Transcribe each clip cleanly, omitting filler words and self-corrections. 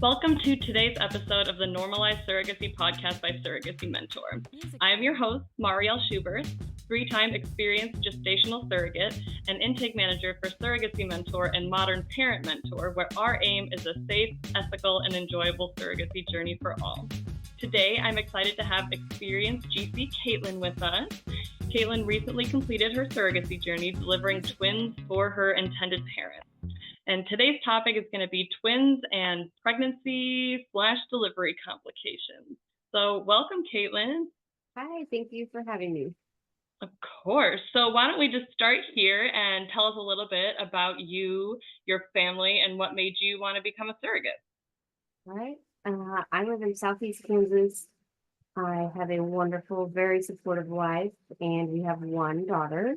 Welcome to today's episode of the Normalized Surrogacy Podcast by Surrogacy Mentor. I am your host, Marielle Schubert, three-time experienced gestational surrogate and intake manager for Surrogacy Mentor and Modern Parent Mentor, where our aim is a safe, ethical, and enjoyable surrogacy journey for all. Today, I'm excited to have experienced GC Caitlin with us. Caitlin recently completed her surrogacy journey, delivering twins for her intended parents. And today's topic is going to be twins and pregnancy/delivery complications. So welcome, Caitlin. Hi, thank you for having me. Of course. So why don't we just start here and tell us a little bit about you, your family, and what made you want to become a surrogate? All right. I live in Southeast Kansas. I have a wonderful, very supportive wife, and we have one daughter.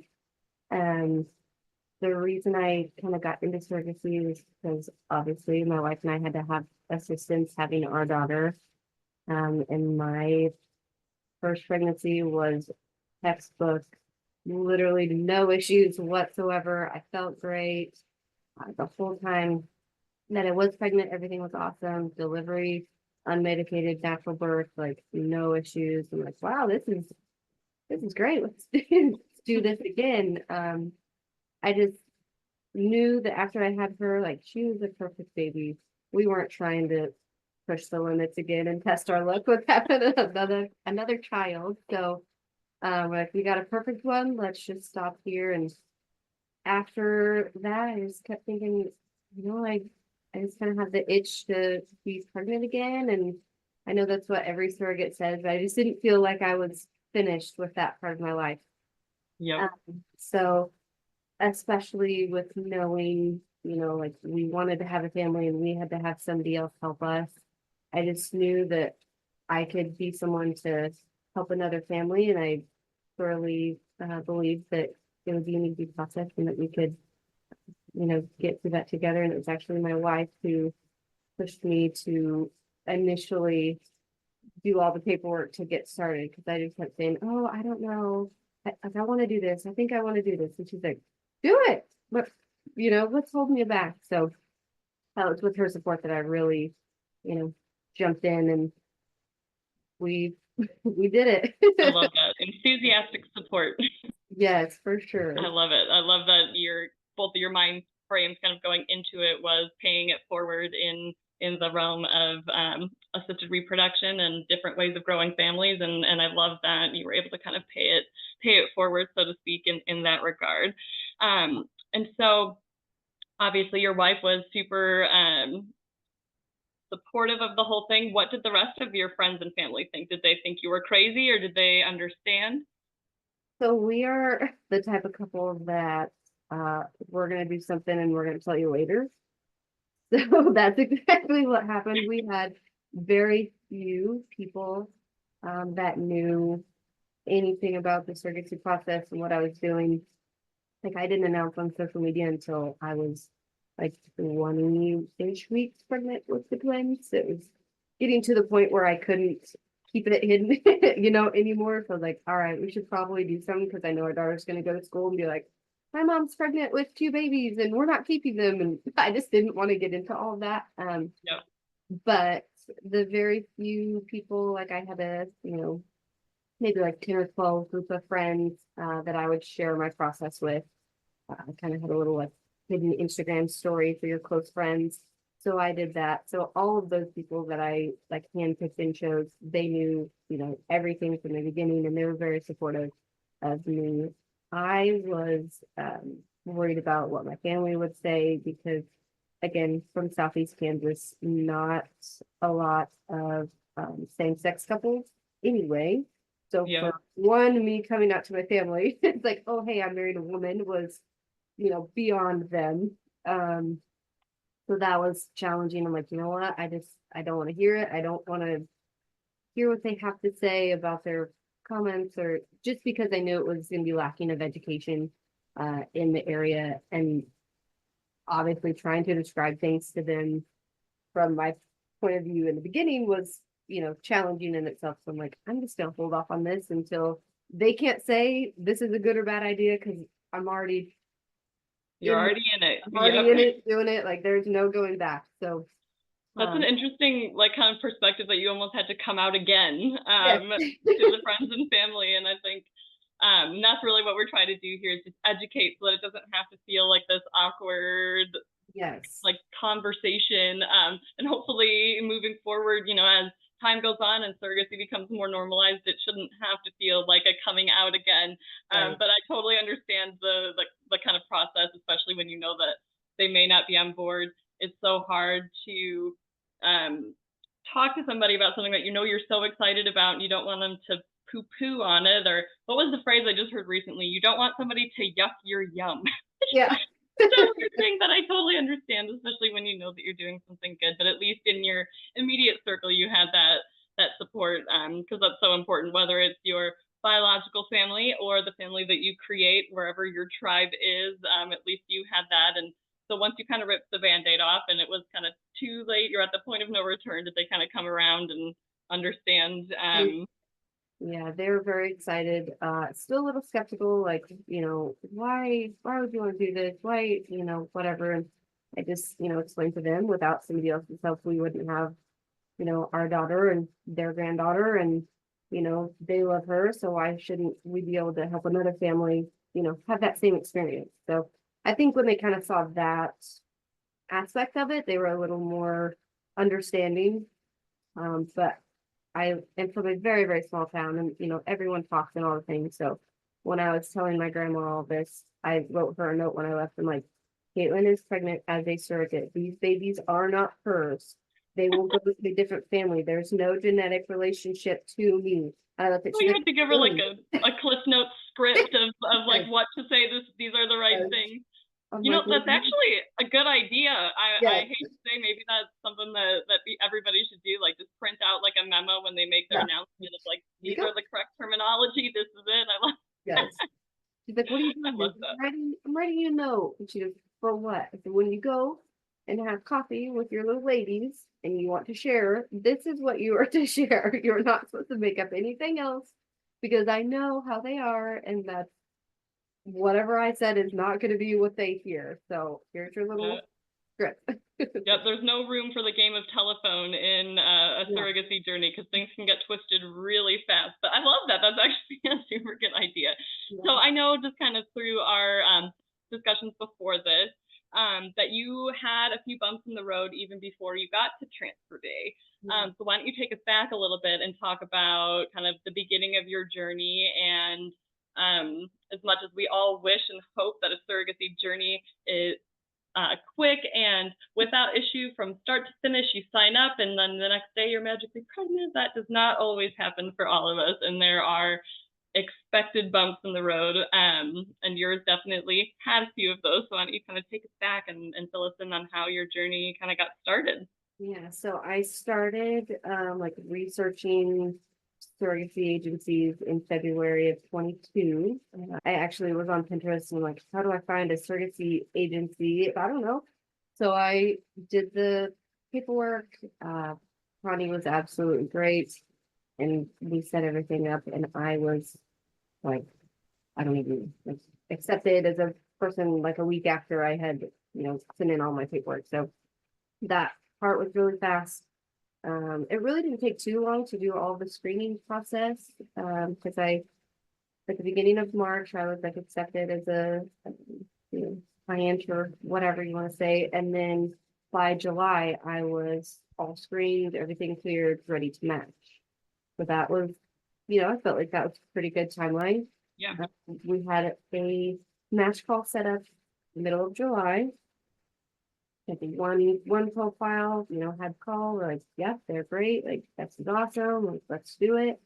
The reason I kind of got into surrogacy was because obviously my wife and I had to have assistance having our daughter. And my first pregnancy was textbook, literally no issues whatsoever. I felt great. The whole time that I was pregnant, everything was awesome. Delivery, unmedicated, natural birth, like no issues. I'm like, wow, this is great. Let's do this again. I just knew that after I had her, like she was a perfect baby. We weren't trying to push the limits again and test our luck with having another child. So if we got a perfect one, let's just stop here. And after that, I just kept thinking, I just kind of have the itch to be pregnant again. And I know that's what every surrogate says, but I just didn't feel like I was finished with that part of my life. Yep. So especially with knowing, like we wanted to have a family and we had to have somebody else help us. I just knew that I could be someone to help another family. And I thoroughly believed that it would be an easy process and that we could, get through that together. And it was actually my wife who pushed me to initially do all the paperwork to get started. Cause I just kept saying, oh, I don't know. I want to do this. I think I want to do this. And she's like, do it. But, what's holding you back? So it's with her support that I really, jumped in and we did it. I love that. Enthusiastic support. Yes, for sure. I love it. I love that both of your mind frames kind of going into it was paying it forward in the realm of assisted reproduction and different ways of growing families. And I love that you were able to kind of pay it forward, so to speak, in that regard. And so obviously your wife was super supportive of the whole thing. What did the rest of your friends and family think? Did they think you were crazy or did they understand? So we are the type of couple that we're going to do something and we're going to tell you later. So that's exactly what happened. We had very few people that knew anything about the surrogacy process and what I was doing. Like I didn't announce on social media until I was like 20-ish weeks pregnant with the twins. It was getting to the point where I couldn't keep it hidden, anymore. So I was like, all right, we should probably do something because I know our daughter's going to go to school and be like, my mom's pregnant with 2 babies and we're not keeping them. And I just didn't want to get into all of that. Yep. But the very few people, like I had maybe like 10 or 12 group of friends that I would share my process with. I kind of had a little like hidden Instagram story for your close friends. So I did that. So all of those people that I like handpicked and chose, they knew, everything from the beginning and they were very supportive of me. I was worried about what my family would say because, again, from Southeast Kansas, not a lot of same-sex couples anyway. So for one, me coming out to my family, it's like, oh, hey, I married a woman was, beyond them. So that was challenging. I'm like, you know what? I don't want to hear it. I don't want to hear what they have to say about their comments or just because I knew it was going to be lacking of education in the area and obviously trying to describe things to them from my point of view in the beginning was, challenging in itself. So I'm like, I'm just going to hold off on this until they can't say this is a good or bad idea because I'm already You're already in it. I'm already in it, doing it. Like there's no going back. So That's an interesting, like, kind of perspective that you almost had to come out again Yes. to the friends and family. And I think that's really what we're trying to do here, is just educate so that it doesn't have to feel like this awkward, Yes. like, conversation. And hopefully moving forward, as time goes on and surrogacy becomes more normalized, it shouldn't have to feel like a coming out again. Right. But I totally understand the kind of process, especially when you know that they may not be on board. It's so hard to talk to somebody about something that you're so excited about, and you don't want them to poo-poo on it. Or what was the phrase I just heard recently? You don't want somebody to yuck your yum. Yeah. So weird thing that I totally understand, especially when you know that you're doing something good. But at least in your immediate circle, you had that support, because that's so important. Whether it's your biological family or the family that you create wherever your tribe is, at least you had that. And so once you kind of ripped the Band-Aid off and it was kind of too late, you're at the point of no return. Did they kind of come around and understand? Yeah, they were very excited. Still a little skeptical, like, why would you want to do this? Why, whatever. And I just, explained to them, without somebody else's help, we wouldn't have, our daughter and their granddaughter, and, they love her. So why shouldn't we be able to help another family, have that same experience? So I think when they kind of saw that aspect of it, they were a little more understanding. But I am from a very, very small town, and everyone talks and all the things. So when I was telling my grandma all this, I wrote her a note when I left. I'm like, Caitlin is pregnant as a surrogate. These babies are not hers. They will go to a different family. There's no genetic relationship to me. I left it. You had to give her like a Cliff Notes script of like what to say. These are the right things. That's actually a good idea. I hate to say, maybe that's something that everybody should do. Like, just print out like a memo when they make their announcement of like, these are the correct terminology. This is it. I love. Yes. She's like, what are you doing? I love that. I'm writing you a note. And she goes, for what? I said, when you go and have coffee with your little ladies and you want to share, this is what you are to share. You're not supposed to make up anything else, because I know how they are, and that's whatever I said is not going to be what they hear. So here's your little script. Yep, there's no room for the game of telephone in a surrogacy journey, because things can get twisted really fast. But I love that. That's actually a super good idea. Yeah. So I know, just kind of through our discussions before this, that you had a few bumps in the road even before you got to transfer day. So why don't you take us back a little bit and talk about kind of the beginning of your journey, and as much as we all wish and hope that a surrogacy journey is quick and without issue from start to finish, you sign up and then the next day you're magically pregnant. That does not always happen for all of us, and there are expected bumps in the road, and yours definitely had a few of those. So why don't you kind of take us back and fill us in on how your journey kind of got started? Yeah, so I started like researching surrogacy agencies in February of 22. I actually was on Pinterest and like, how do I find a surrogacy agency? I don't know. So I did the paperwork. Connie was absolutely great, and we set everything up, and I was like, I don't even like, accepted as a person like a week after I had, sent in all my paperwork. So that part was really fast. It really didn't take too long to do all the screening process, because at the beginning of March, I was like accepted as a client or whatever you want to say. And then by July, I was all screened, everything cleared, ready to match. So that was, I felt like that was a pretty good timeline. Yeah. We had a match call set up middle of July. I think one profile, had call, like, yeah, they're great, like, that's awesome, like, let's do it.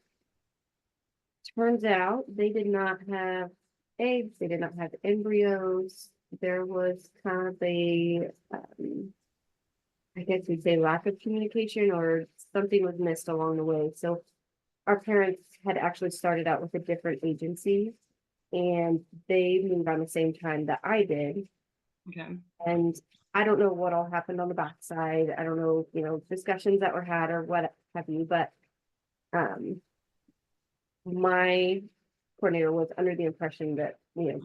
Turns out they did not have eggs, they did not have embryos. There was kind of a, I guess we'd say, lack of communication, or something was missed along the way. So our parents had actually started out with a different agency, and they moved on the same time that I did. Okay. And I don't know what all happened on the backside. I don't know, discussions that were had or what have you, but my coordinator was under the impression that,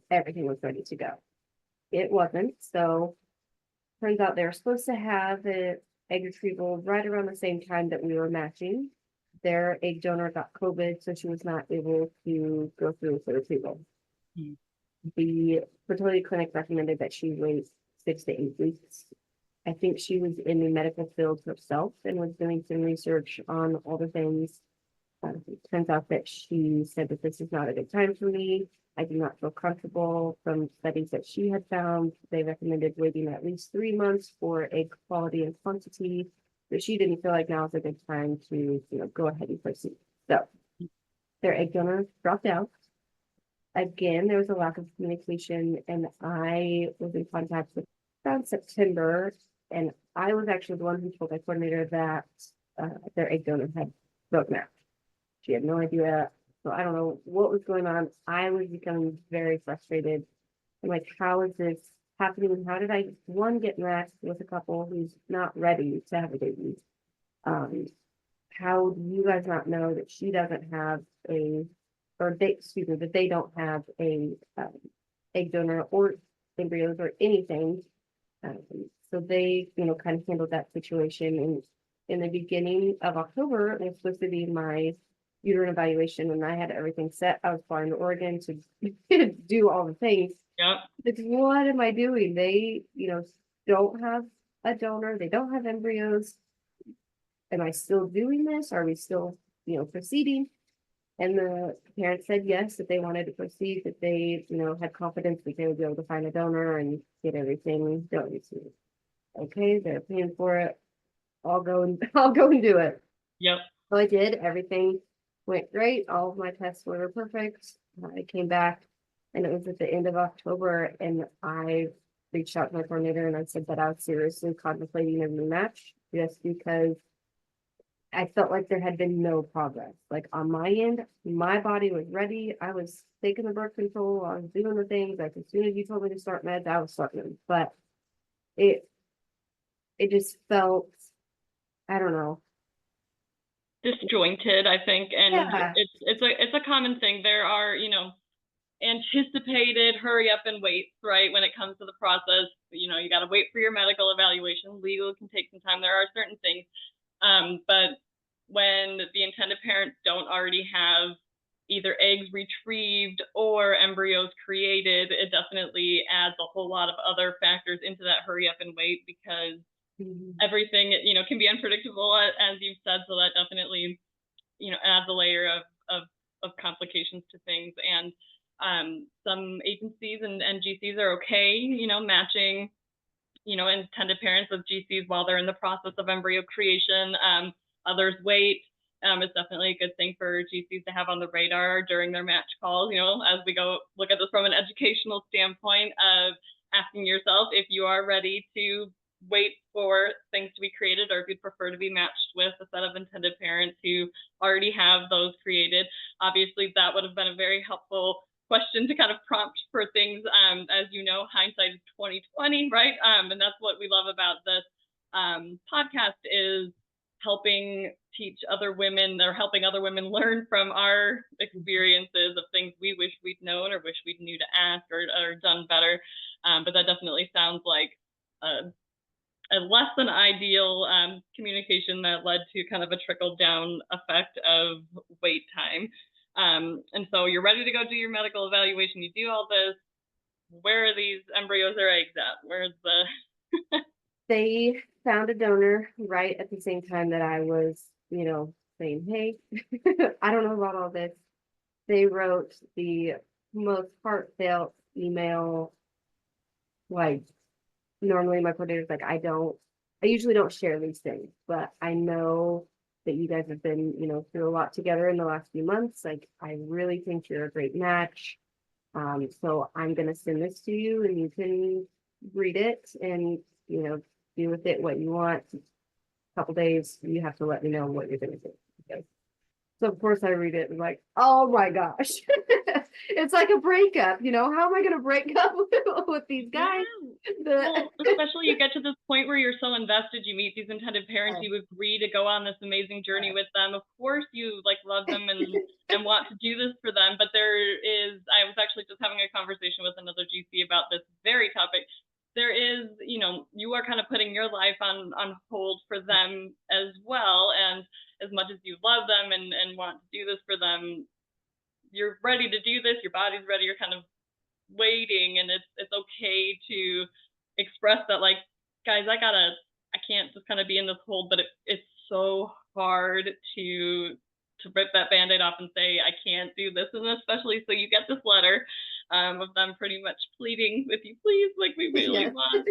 everything was ready to go. It wasn't. So turns out they were supposed to have it egg retrieval right around the same time that we were matching. Their egg donor got COVID, so she was not able to go through with the retrieval. Mm. The fertility clinic recommended that she wait 6 to 8 weeks. I think she was in the medical field herself and was doing some research on all the things. It turns out that she said that this is not a good time for me. I do not feel comfortable. From studies that she had found, they recommended waiting at least 3 months for egg quality and quantity. But she didn't feel like now is a good time to, go ahead and proceed. So their egg donor dropped out. Again, there was a lack of communication, and I was in contact with around September, and I was actually the one who told my coordinator that their egg donor had broken out. She had no idea. So I don't know what was going on. I was becoming very frustrated. I'm like, how is this happening? How did I, one, get matched with a couple who's not ready to have a baby? How do you guys not know that she doesn't have that they don't have a egg donor or embryos or anything? So they, kind of handled that situation. And in the beginning of October, it was supposed to be my uterine evaluation, and I had everything set. I was flying to Oregon to do all the things. Yep. It's, what am I doing? They, don't have a donor. They don't have embryos. Am I still doing this? Are we still, proceeding? And the parents said yes, that they wanted to proceed, that they, had confidence that they would be able to find a donor and get everything done. Okay, they're paying for it. I'll go and do it. Yep. So I did. Everything went great. All of my tests were perfect. I came back, and it was at the end of October, and I reached out to my coordinator and I said that I was seriously contemplating a rematch, just because I felt like there had been no progress. Like on my end, my body was ready. I was taking the birth control. I was doing the things. Like as soon as you told me to start meds, I was starting them. But it just felt, I don't know, disjointed, I think, and yeah. it's a common thing. There are, anticipated hurry up and waits, right? When it comes to the process, you got to wait for your medical evaluation. Legal can take some time. There are certain things, but when the intended parents don't already have either eggs retrieved or embryos created, it definitely adds a whole lot of other factors into that hurry up and wait, because everything, can be unpredictable, as you've said. So that definitely, adds a layer of complications to things. And some agencies and GCs are okay, matching, intended parents with GCs while they're in the process of embryo creation. Others wait. It's definitely a good thing for GCs to have on the radar during their match calls, as we go look at this from an educational standpoint of asking yourself if you are ready to wait for things to be created, or if you'd prefer to be matched with a set of intended parents who already have those created. Obviously, that would have been a very helpful question to kind of prompt for things. As you know, hindsight is 2020, right? And that's what we love about this podcast, is helping teach other women, or helping other women learn from our experiences of things we wish we'd known or wish we knew to ask or done better. But that definitely sounds like a less than ideal communication that led to kind of a trickle down effect of wait time. And so you're ready to go do your medical evaluation. You do all this. Where are these embryos or eggs at? Where's the... They found a donor right at the same time that I was, saying, hey, I don't know about all this. They wrote the most heartfelt email. Like, normally my coordinator's like, I usually don't share these things, but I know that you guys have been, through a lot together in the last few months. Like, I really think you're a great match. So I'm going to send this to you, and you can read it and, do with it what you want. A couple days, you have to let me know what you're going to do. Okay. So of course I read it and like, oh my gosh, it's like a breakup. How am I going to break up with these guys? Well, especially you get to this point where you're so invested, you meet these intended parents, you agree to go on this amazing journey with them. Of course you love them and want to do this for them. But I was actually just having a conversation with another GC about this very topic. there is, you are kind of putting your life on hold for them as well. And as much as you love them and want to do this for them, you're ready to do this, your body's ready, you're kind of waiting, and it's okay to express that, like, guys, I can't just kind of be in this hold, but it's so hard to rip that band-aid off and say I can't do this, and especially so you get this letter of them pretty much pleading with you, please, like, we really Yeah. want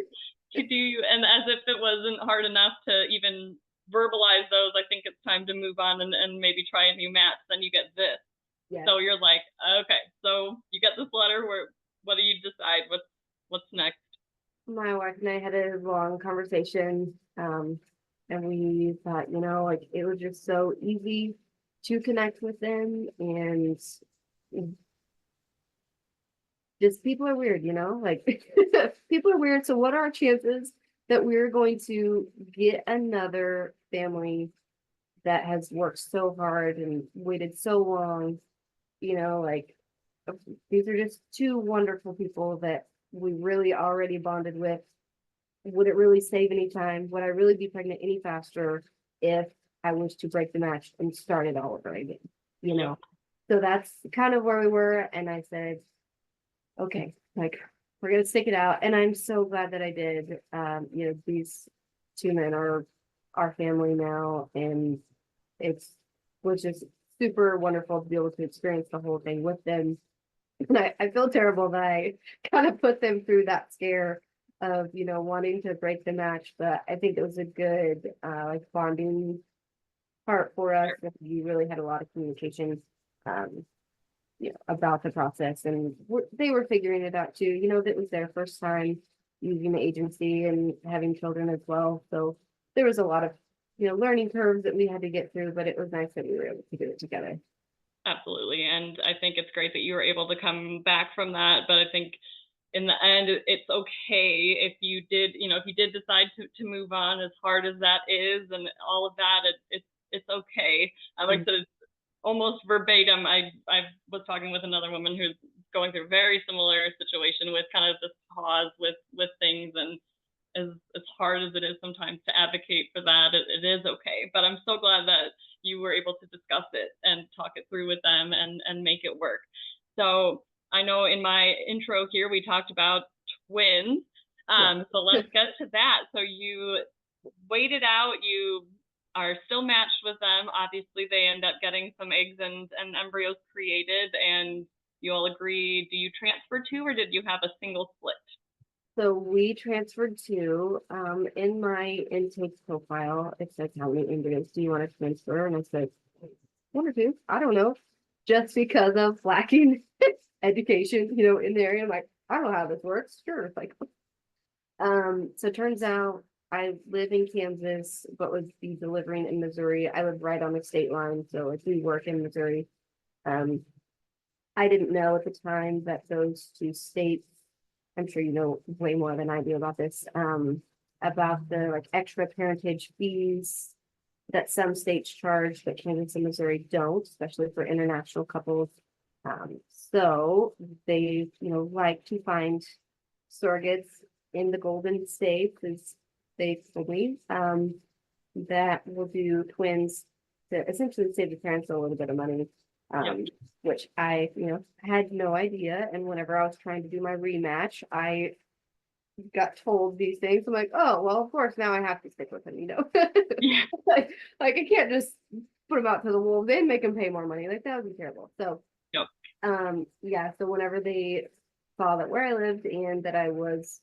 to do you, and as if it wasn't hard enough to even verbalize those, I think it's time to move on and maybe try a new match. Then you get this. Yeah. So you're like, okay, so you get this letter, where what do you decide? What's next? My wife and I had a long conversation, and we thought, like it was just so easy to connect with them, and just people are weird, like people are weird. So what are our chances that we're going to get another family that has worked so hard and waited so long, like these are just two wonderful people that we really already bonded with. Would it really save any time? Would I really be pregnant any faster if I was to break the match and start it all over again? So that's kind of where we were. And I said, okay, like we're gonna stick it out. And I'm so glad that I did. These two men are our family now, and it's was just super wonderful to be able to experience the whole thing with them. And I feel terrible that I kind of put them through that scare of, wanting to break the match, but I think it was a good like bonding part for us. We really had a lot of communication um, about the process, and they were figuring it out too. That was their first time using the agency and having children as well. So there was a lot of, learning curves that we had to get through, but it was nice that we were able to do it together. Absolutely. And I think it's great that you were able to come back from that. But I think in the end, it's okay if you did, if you did decide to move on, as hard as that is and all of that, it's okay. Like I said, it's almost verbatim. I was talking with another woman who's going through a very similar situation with kind of this pause with things, and as hard as it is sometimes to advocate for that, it is okay. But I'm so glad that you were able to discuss it and talk it through with them and make it work. So I know in my intro here we talked about twins. So let's get to that. So you waited out, you are still matched with them. Obviously, they end up getting some eggs and embryos created, and you all agree. Do you transfer two, or did you have a single split? So we transferred two. In my intake profile, it says how many embryos do you want to transfer? And I said, one or two. I don't know. Just because of lacking education, in the area. I'm like, I don't know how this works. Sure. It's like, so it turns out I live in Kansas, but would be delivering in Missouri. I live right on the state line, so I do work in Missouri. I didn't know at the time that those two states, I'm sure you know way more than I do about this, about the like extra parentage fees that some states charge, but Kansas and Missouri don't, especially for international couples. So they, like to find surrogates in the Golden States, as they told me, that will do twins to essentially save the parents a little bit of money. Which I, had no idea. And whenever I was trying to do my rematch, I got told these things. I'm like, oh, well, of course, now I have to stick with him, Yeah. like I can't just put them out to the wolves and make them pay more money. Like that would be terrible. So, yeah. So whenever they saw that where I lived and that I was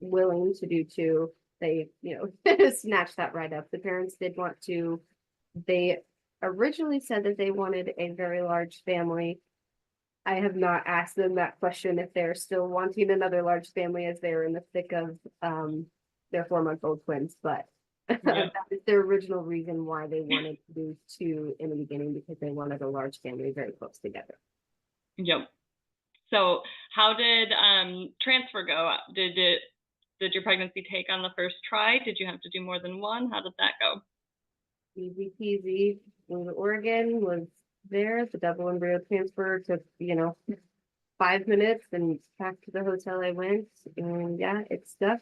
willing to do two, they, snatched that right up. The parents did want to, they originally said that they wanted a very large family. I have not asked them that question if they're still wanting another large family as they're in the thick of their 4-month-old twins, but that is their original reason why they wanted to do two in the beginning, because they wanted a large family very close together. Yep. So how did transfer go? Did your pregnancy take on the first try? Did you have to do more than one? How did that go? Easy peasy. Flew to Oregon, was there. The double embryo transfer took, 5 minutes and back to the hotel I went. And yeah, it stuck.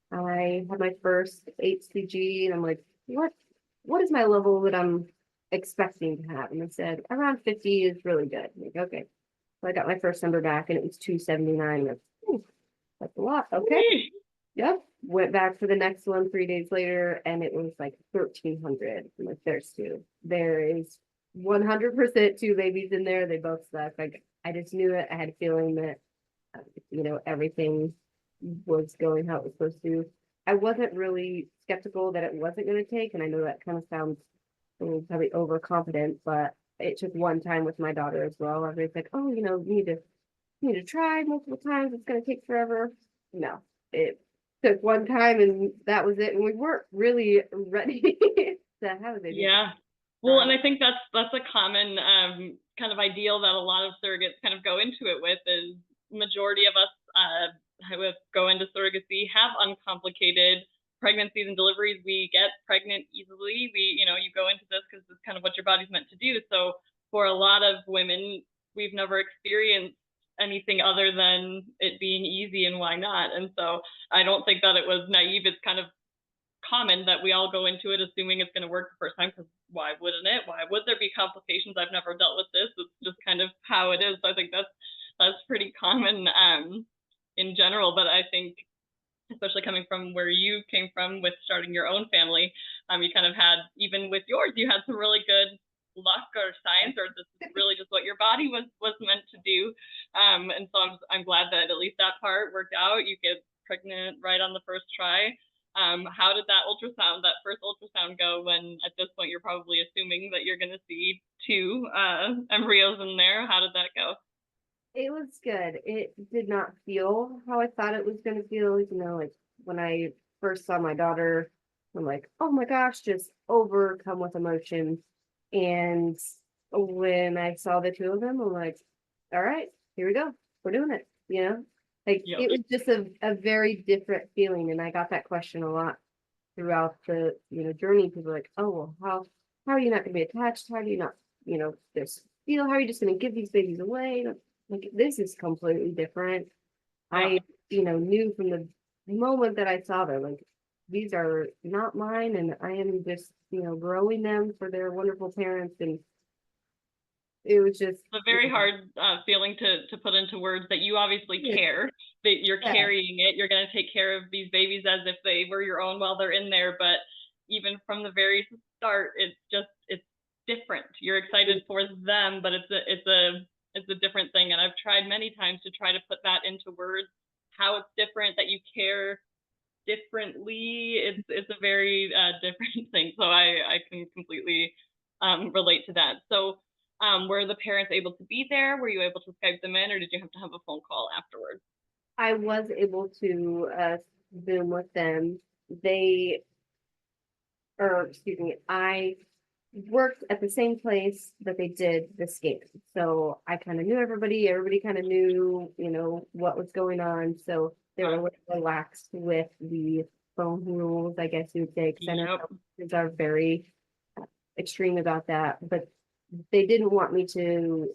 I had my first HCG and I'm like, what is my level that I'm expecting to have? And they said around 50 is really good. I'm like, okay. So I got my first number back and it was 279. Like, that's a lot. Okay. Yep. Went back for the next one 3 days later and it was like 1,300. I'm like, there's two. There is 100% two babies in there. They both suck. Like, I just knew it. I had a feeling that, everything was going how it was supposed to. I wasn't really skeptical that it wasn't going to take. And I know that kind of sounds probably overconfident, but it took one time with my daughter as well. Everybody's like, oh, you need to try multiple times. It's going to take forever. No, it took one time and that was it. And we weren't really ready to have a baby. Yeah. Well, and I think that's a common kind of ideal that a lot of surrogates kind of go into it with is majority of us who go into surrogacy have uncomplicated pregnancies and deliveries. We get pregnant easily. You go into this because it's kind of what your body's meant to do. So for a lot of women, we've never experienced anything other than it being easy, and why not? And so I don't think that it was naive. It's kind of common that we all go into it assuming it's going to work the first time, because why wouldn't it? Why would there be complications? I've never dealt with this. It's just kind of how it is. So I think that's pretty common in general. But I think, especially coming from where you came from with starting your own family, you kind of had, even with yours, you had some really good luck or science, or this is really just what your body was meant to do. And so I'm glad that at least that part worked out. You get pregnant right on the first try. How did that first ultrasound go, when at this point you're probably assuming that you're going to see two embryos in there? How did that go? It was good. It did not feel how I thought it was going to feel. Like when I first saw my daughter, I'm like, oh my gosh, just overcome with emotion. And when I saw the two of them, I'm like, all right, here we go. We're doing it. Like Yep. It was just a very different feeling. And I got that question a lot throughout the, journey. People are like, oh, well, how are you not going to be attached? How do you not, just feel? How are you just going to give these babies away? Like, this is completely different. Yeah. I, knew from the moment that I saw them, like, these are not mine, and I am just, growing them for their wonderful parents. And it was just a very hard feeling to put into words, that you obviously care, that you're carrying it. You're going to take care of these babies as if they were your own while they're in there. But even from the very start, it's different. You're excited for them, but it's a different thing. And I've tried many times to try to put that into words, how it's different, that you care differently. It's a very different thing. So I can completely relate to that. So were the parents able to be there? Were you able to Skype them in, or did you have to have a phone call afterwards? I was able to Zoom with them. I worked at the same place that they did the scan. So I kind of knew everybody. Everybody kind of knew, what was going on. So they were a little relaxed with the phone rules, I guess you would say. Because I know kids are very extreme about that. But they didn't want me to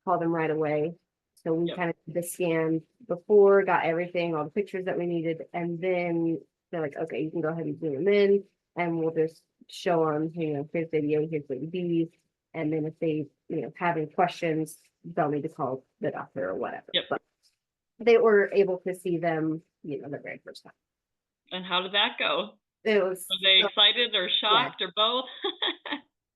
call them right away. So we kind of did the scan before, got everything, all the pictures that we needed. And then they're like, okay, you can go ahead and zoom them in. And we'll just show them, here's video, here's what you be. And then if they, have any questions, they'll need to call the doctor or whatever. Yep. But they were able to see them, the very first time. And how did that go? Were they excited or shocked or both?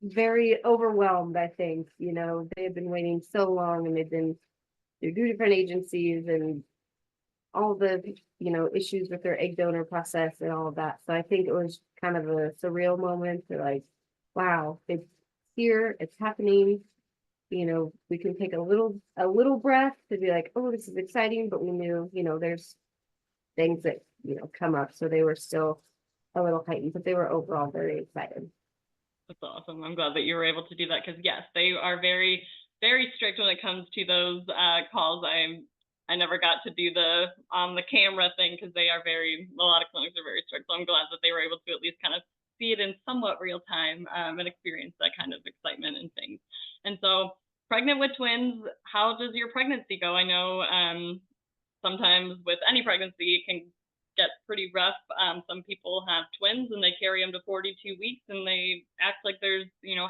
Very overwhelmed, I think. They had been waiting so long, and they've been through 2 different agencies and all the issues with their egg donor process and all of that. So I think it was kind of a surreal moment. They're like, wow, it's here, it's happening. We can take a little breath to be like, oh, this is exciting, but we knew, there's things that come up. So they were still a little heightened, but they were overall very excited. That's awesome. I'm glad that you were able to do that, because yes, they are very, very strict when it comes to those calls. I never got to do the on the camera thing, because a lot of clinics are very strict. So I'm glad that they were able to at least kind of see it in somewhat real time and experience that kind of excitement and things. And so pregnant with twins, how does your pregnancy go? I know sometimes with any pregnancy, it can get pretty rough. Some people have twins and they carry them to 42 weeks and they act like there's,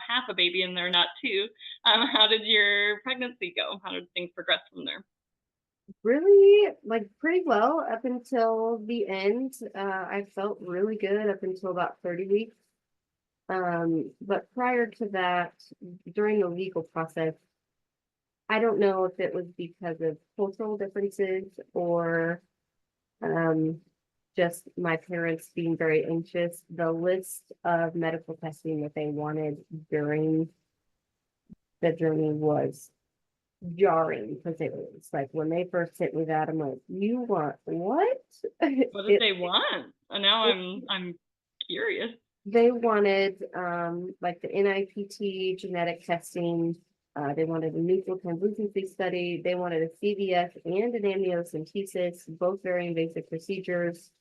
half a baby and they're not two. How did your pregnancy go? How did things progress from there? Really, like pretty well up until the end. I felt really good up until about 30 weeks. But prior to that, during the legal process, I don't know if it was because of cultural differences or just my parents being very anxious. The list of medical testing that they wanted during the journey was jarring because it was like when they first hit me that, I'm like, you want what? What did they want? And now I'm curious. They wanted like the NIPT genetic testing. They wanted a neutral translucency study. They wanted a CVS and an amniocentesis, both very invasive procedures.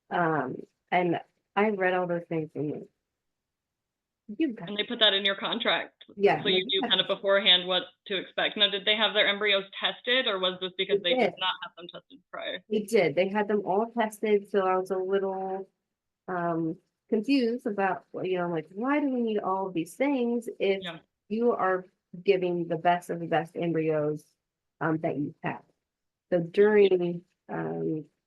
And I read all those things and they put that in your contract. Yeah. So you knew kind of beforehand what to expect. Now, did they have their embryos tested, or was this because they did not have them tested prior? They did. They had them all tested, so I was a little confused about, I'm like, why do we need all of these things if you are giving the best of the best embryos that you have? So during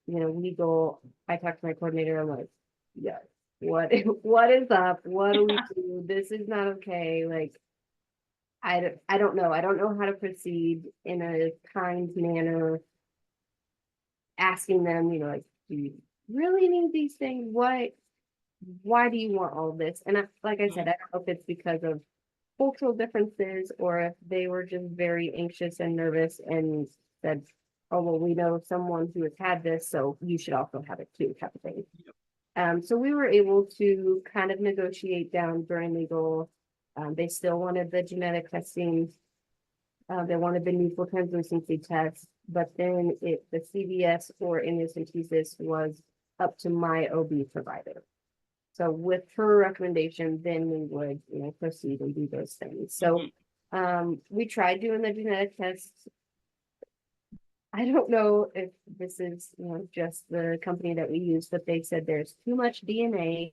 legal, I talked to my coordinator. I'm like, yes, what is up? What do we do? This is not okay. Like, I don't know. I don't know how to proceed in a kind manner, asking them, like, do you really need these things? Why do you want all this? And like I said, I don't know if it's because of cultural differences or if they were just very anxious and nervous and said, oh, well, we know someone who has had this, so you should also have it too, type of thing. So we were able to kind of negotiate down during legal. They still wanted the genetic testing. They wanted the neutral translucency test, but then the CVS or amniocentesis was up to my OB provider. So with her recommendation, then we would, proceed and do those things. So we tried doing the genetic tests. I don't know if this is, just the company that we use, but they said there's too much DNA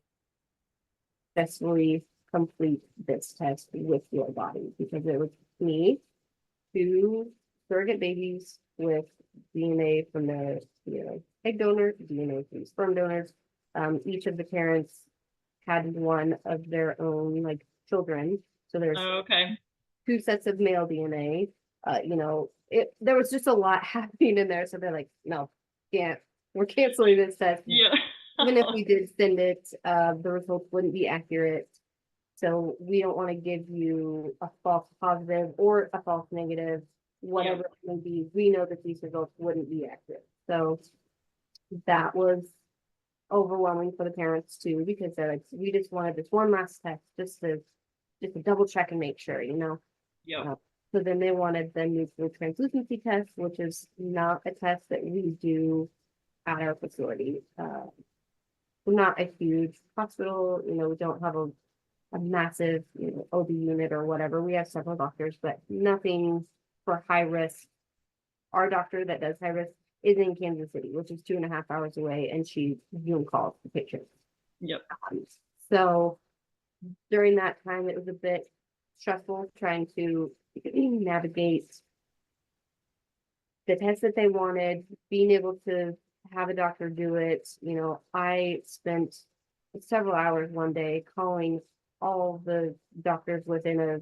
to successfully complete this test with your body, because it was me, 2 surrogate babies with DNA from the, egg donor, DNA from sperm donors. Each of the parents had one of their own children. So there's 2 sets of male DNA. There was just a lot happening in there. So they're like, no, we're canceling this test. Yeah. Even if we did send it, the results wouldn't be accurate. So we don't want to give you a false positive or a false negative, whatever it may be. We know that these results wouldn't be accurate. So that was overwhelming for the parents too, because they're like, we just wanted this one last test just to double check and make sure, so then they wanted the neutral translucency test, which is not a test that we do at our facility. We're not a huge hospital, we don't have a massive OB unit or whatever. We have several doctors, but nothing for high risk. Our doctor that does high risk is in Kansas City, which is 2.5 hours away, and she Zoom calls the patients. So during that time, it was a bit stressful trying to navigate the test that they wanted, being able to have a doctor do it. I spent several hours one day calling all the doctors within a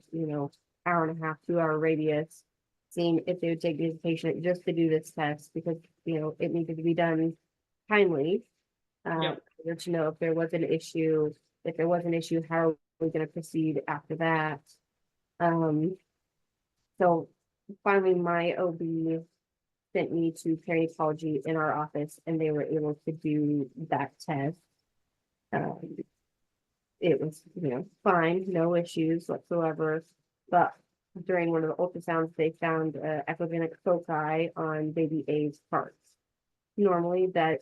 hour and a half, 2-hour radius, seeing if they would take this patient just to do this test, because it needed to be done timely. To know if there was an issue. If there was an issue, how are we going to proceed after that? So finally, my OB sent me to perinatology in our office, and they were able to do that test. It was, fine, no issues whatsoever. But during one of the ultrasounds, they found echogenic foci on baby A's parts. Normally, that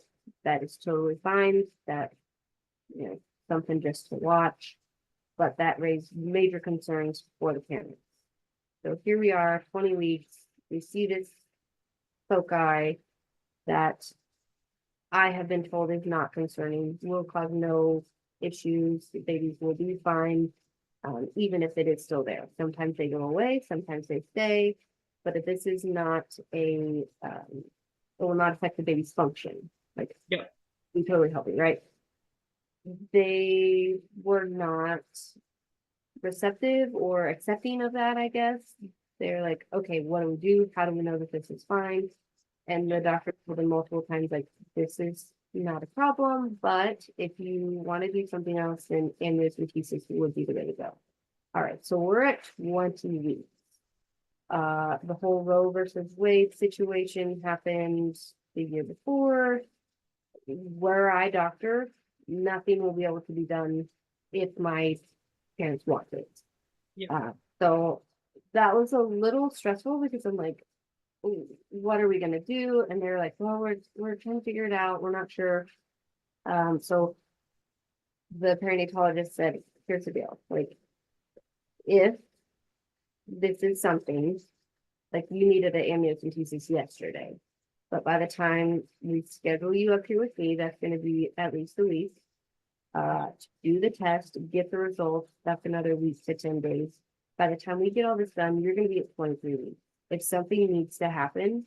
is totally fine. That, something just to watch. But that raised major concerns for the parents. So here we are, 20 weeks. We see this foci that I have been told is not concerning, will cause no issues. The babies will be fine, even if it is still there. Sometimes they go away, sometimes they stay. But if this is not it will not affect the baby's function. Like, Yeah. be totally healthy, right? They were not receptive or accepting of that, I guess. They're like, okay, what do we do? How do we know that this is fine? And the doctor told them multiple times, like, this is not a problem, but if you want to do something else, then amniocentesis would be the way to go. All right, so we're at 20 weeks. The whole Roe versus Wade situation happened the year before. Where I doctor, nothing will be able to be done if my parents want it. Yeah. So that was a little stressful because I'm like, what are we gonna do? And they're like, well, we're trying to figure it out. We're not sure. So the perinatologist said, here's the deal. Like, if this is something like you needed an amniocentesis yesterday, but by the time we schedule you up here with me, that's going to be at least a week. To do the test, get the results, that's another week to 10 days. By the time we get all this done, you're going to be at 23 weeks. If something needs to happen,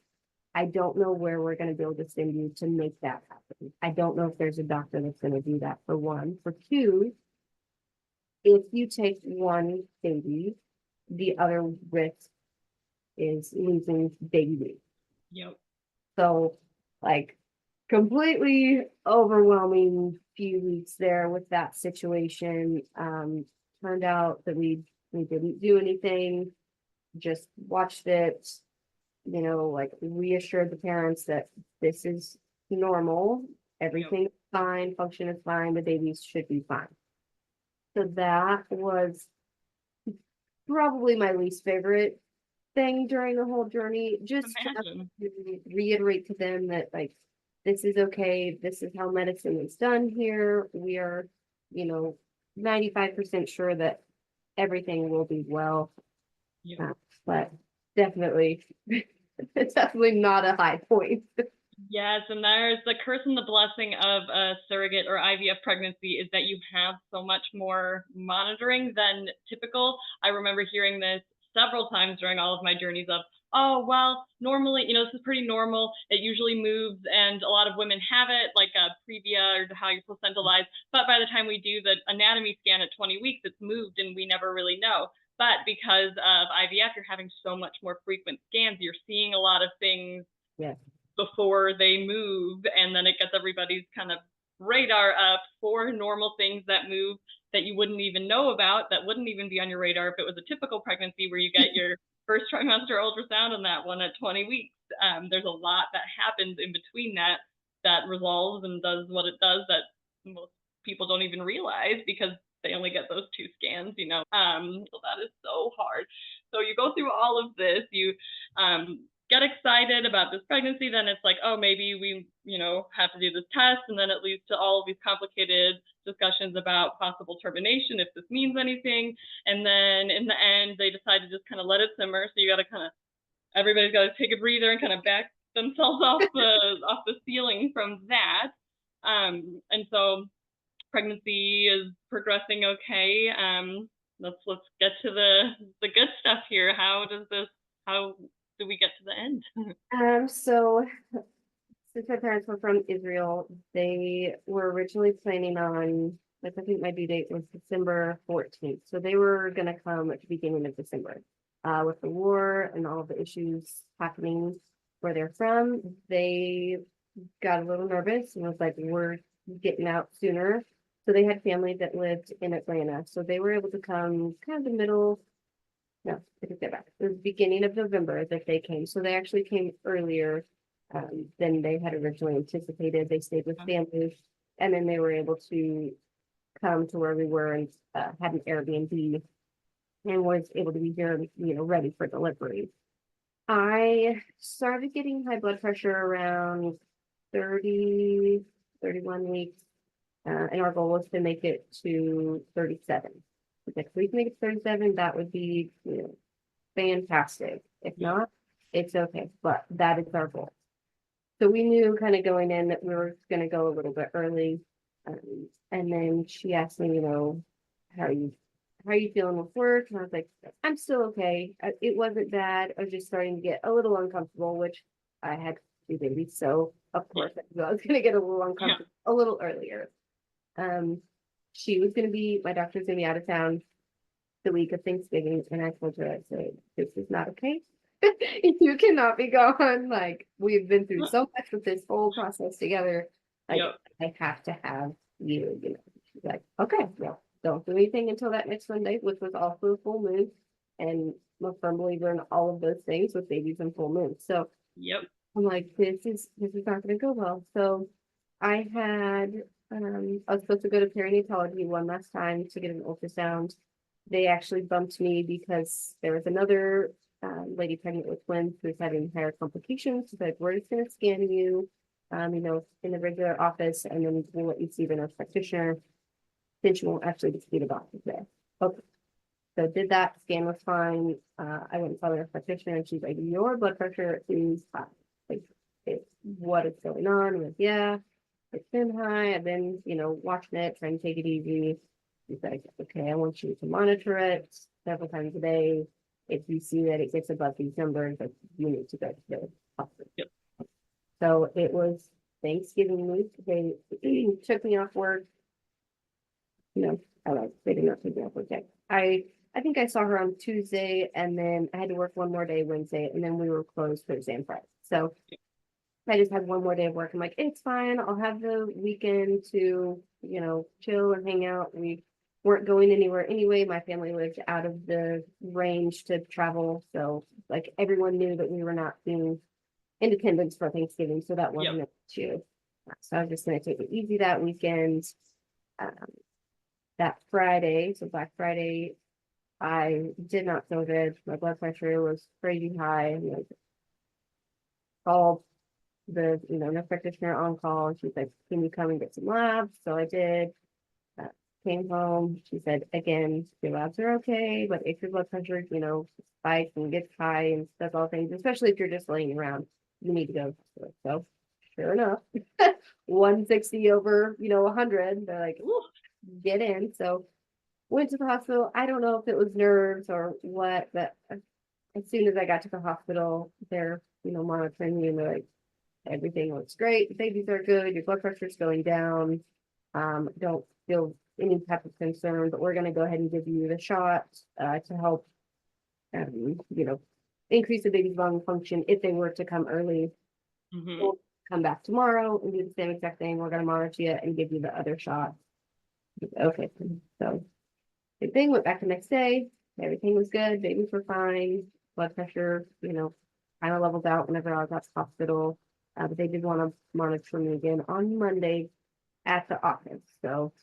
I don't know where we're going to be able to send you to make that happen. I don't know if there's a doctor that's going to do that, for one. For two, if you take one baby, the other risk is losing baby weight. Yep. So, like, completely overwhelming few weeks there with that situation. Turned out that we didn't do anything, just watched it, like, reassured the parents that this is normal, everything is fine, function is fine, the babies should be fine. So that was probably my least favorite thing during the whole journey, just to reiterate to them that, like, this is okay, this is how medicine is done here. We are, 95% sure that everything will be well. Yeah. But definitely, it's definitely not a high point. Yes, and there's the curse and the blessing of a surrogate or IVF pregnancy is that you have so much more monitoring than typical. I remember hearing this several times during all of my journeys of, oh, well, normally, this is pretty normal. It usually moves, and a lot of women have it, like a previa or how you placentalize. But by the time we do the anatomy scan at 20 weeks, it's moved, and we never really know. But because of IVF, you're having so much more frequent scans. You're seeing a lot of things. Yeah. Before they move, and then it gets everybody's kind of radar up for normal things that move that you wouldn't even know about, that wouldn't even be on your radar if it was a typical pregnancy where you get your first trimester ultrasound and that one at 20 weeks. There's a lot that happens in between that resolves and does what it does that most people don't even realize because they only get those 2 scans, so that is so hard. So you go through all of this, you get excited about this pregnancy, then it's like, oh, maybe we, have to do this test, and then it leads to all of these complicated discussions about possible termination, if this means anything, and then in the end, they decide to just kind of let it simmer, so you got to everybody's got to take a breather and kind of back themselves off the ceiling from that, and so pregnancy is progressing okay. Let's get to the good stuff here. How do we get to the end? So since my parents were from Israel, they were originally planning on, like, I think my due date was December 14th. So they were going to come at the beginning of December. With the war and all the issues happening where they're from, they got a little nervous and was like, we're getting out sooner. So they had family that lived in Atlanta. So they were able to come kind of the middle. No, I take that back. It was the beginning of November that they came. So they actually came earlier than they had originally anticipated. They stayed with family, and then they were able to come to where we were and had an Airbnb and was able to be here, ready for delivery. I started getting high blood pressure around 30, 31 weeks, and our goal was to make it to 37. If we can make it 37, that would be, fantastic. If not, it's okay. But that is our goal. So we knew kind of going in that we were going to go a little bit early. And then she asked me, how are you, how are you feeling with work? And I was like, I'm still okay. It wasn't bad. I was just starting to get a little uncomfortable, which I had two babies. So of course I was going to get a little uncomfortable a little earlier. She was going to be, my doctor's going to be out of town the week of Thanksgiving. And I told her, I said, this is not okay. You cannot be gone. Like, we've been through so much with this whole process together. Like, I have to have you, She's like, okay, well, don't do anything until that next Sunday, which was also a full moon. And I'm a firm believer in all of those things with babies and full moons. So I'm like, this is not gonna go well. So I had I was supposed to go to perinatology one last time to get an ultrasound. They actually bumped me because there was another lady pregnant with twins who's having higher complications. She's like, we're just going to scan you, in the regular office, and then we'll let you see the nurse practitioner. Then she won't actually be seen about today. Okay. So did that, scan was fine. I went and saw the nurse practitioner and she's like, your blood pressure is high. Like, what is going on? I'm like, yeah, it's been high. I've been, watching it, trying to take it easy. She's like, okay, I want you to monitor it several times a day. If you see that it gets above these numbers, like, you need to go to the hospital. So it was Thanksgiving week. They took me off work. They did not take me off work yet. I think I saw her on Tuesday, and then I had to work one more day Wednesday, and then we were closed Thursday and Friday. So I just had one more day of work. I'm like, it's fine. I'll have the weekend to, chill and hang out. We weren't going anywhere anyway. My family lived out of the range to travel. So like everyone knew that we were not being independent for Thanksgiving. So that wasn't an issue. So I was just going to take it easy that weekend. That Friday, so Black Friday, I did not feel good. My blood pressure was crazy high. Called the nurse practitioner on call. She's like, can you come and get some labs? So I did. Came home. She said, again, your labs are okay, but if your blood pressure spikes and gets high and does all things, especially if you're just laying around, you need to go to the hospital. So sure enough, 160 over 100. They're like, ooh, get in. So went to the hospital. I don't know if it was nerves or what, but as soon as I got to the hospital, they're monitoring me, and they're like, everything looks great. The babies are good. Your blood pressure is going down. Don't feel any type of concern, but we're going to go ahead and give you the shot to help, increase the baby's lung function if they were to come early. We'll come back tomorrow and do the same exact thing. We're going to monitor you and give you the other shot. Okay, so the thing went back the next day. Everything was good. Babies were fine. Blood pressure, kind of leveled out whenever I was at the hospital. But they did want to monitor me again on Monday at the office. So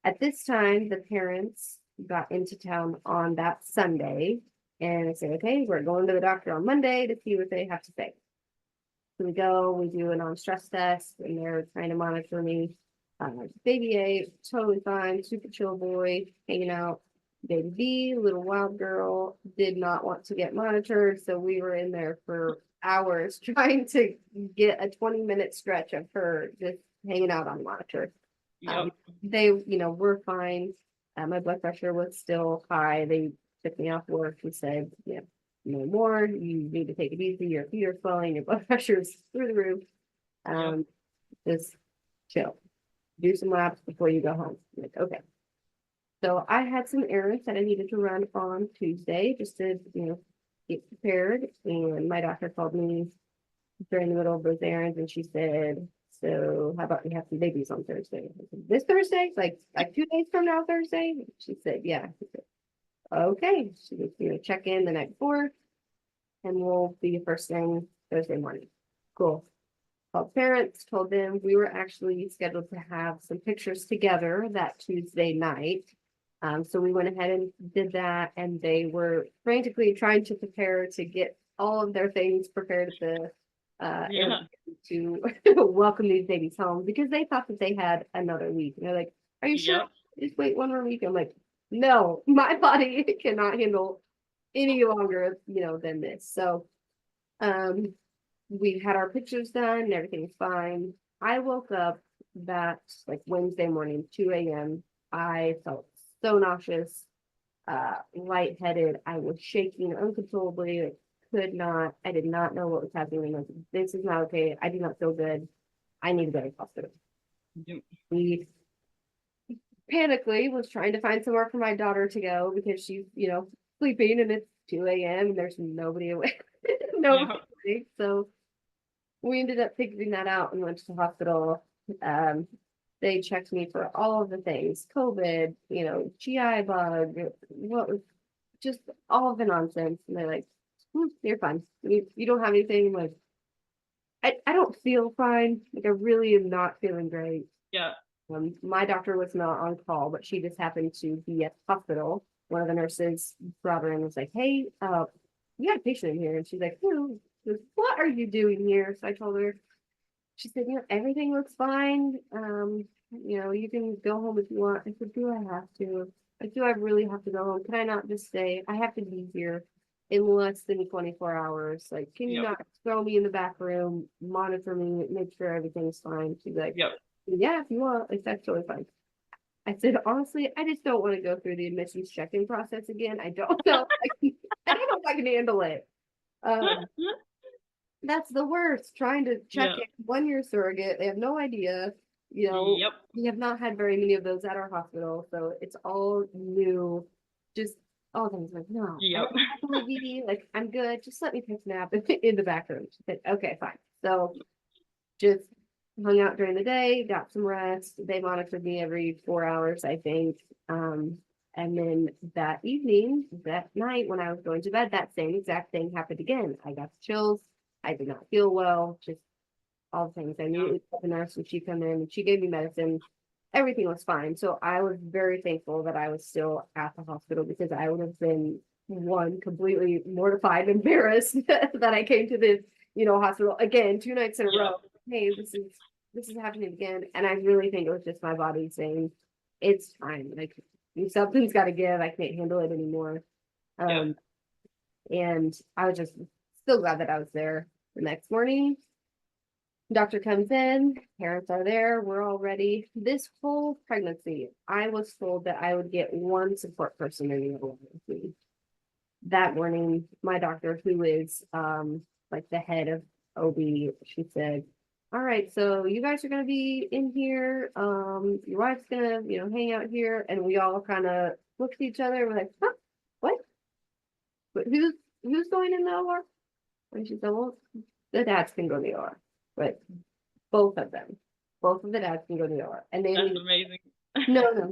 at this time, the parents got into town on that Sunday, and I said, okay, we're going to the doctor on Monday to see what they have to say. So we go, we do a non-stress test, and they're trying to monitor me. Baby A, totally fine, super chill boy, hanging out. Baby B, little wild girl, did not want to get monitored, so we were in there for hours trying to get a 20-minute stretch of her just hanging out on the monitor. They, were fine. My blood pressure was still high. They took me off work and said, no more. You need to take it easy. Your feet are swelling. Your blood pressure is through the roof. Just chill. Do some labs before you go home. I'm like, okay. So I had some errands that I needed to run on Tuesday just to, get prepared. And my doctor called me during the middle of those errands, and she said, so how about we have some babies on Thursday? I said, this Thursday? Like 2 days from now, Thursday? She said, yeah. She said, okay. She was check in the night before, and we'll be first thing Thursday morning. Cool. Called parents, told them we were actually scheduled to have some pictures together that Tuesday night. So we went ahead and did that, and they were frantically trying to prepare to get all of their things prepared at the to welcome these babies home, because they thought that they had another week. And they're like, are you sure? Just wait one more week. I'm like, no, my body cannot handle any longer, than this. So, we had our pictures done and everything was fine. I woke up that like Wednesday morning, 2 a.m. I felt so nauseous, lightheaded. I was shaking uncontrollably. I did not know what was happening. I was like, this is not okay. I do not feel good. I need to go to the hospital. Yep. We panically was trying to find somewhere for my daughter to go because she's, sleeping and it's 2 a.m. and there's nobody awake. Nobody awake. So we ended up figuring that out and went to the hospital. They checked me for all of the things, COVID, GI bug, what was just all of the nonsense. And they're like, you're fine. You don't have anything. I'm like, I don't feel fine. Like I really am not feeling great. Yeah. My doctor was not on call, but she just happened to be at the hospital. One of the nurses brought her in and was like, hey, we got a patient in here. And she's like, who? She goes, what are you doing here? So I told her, she said, everything looks fine. You can go home if you want. I said, do I have to? Like, do I really have to go home? Can I not just stay? I have to be here in less than 24 hours. Like, can you Yep. not throw me in the back room, monitor me, make sure everything's fine? She's like, Yep. yeah, if you want, like, that's totally fine. I said, honestly, I just don't want to go through the admissions check-in process again. I don't know. I don't know if I can handle it. That's the worst. Trying to check Yeah. in 1 year surrogate. They have no idea. Yep. We have not had very many of those at our hospital, so it's all new. Just all things like, no, I Yep. don't have ED. Like, I'm good. Just let me take a nap in the back room. She said, okay, fine. So just hung out during the day, got some rest. They monitored me every 4 hours, I think. And then that evening, that night when I was going to bed, that same exact thing happened again. I got the chills. I did not feel well, just all the things. I knew the nurse when she come in and she gave me medicine. Everything was fine. So I was very thankful that I was still at the hospital because I would have been completely mortified, embarrassed that I came to the, hospital again 2 nights in a row. Hey, this is happening again. And I really think it was just my body saying, it's fine. Like something's got to give. I can't handle it anymore. And I was just so glad that I was there. The next morning, doctor comes in, parents are there, we're all ready. This whole pregnancy, I was told that I would get one support person in the OR with me. That morning, my doctor, who is like the head of OB, she said, all right, so you guys are gonna be in here. Your wife's gonna, hang out here. And we all kind of looked at each other. We're like, huh, what? But who's going in the OR? And she said, well, the dads can go to the OR, but both of the dads can go to the OR. And they That's amazing.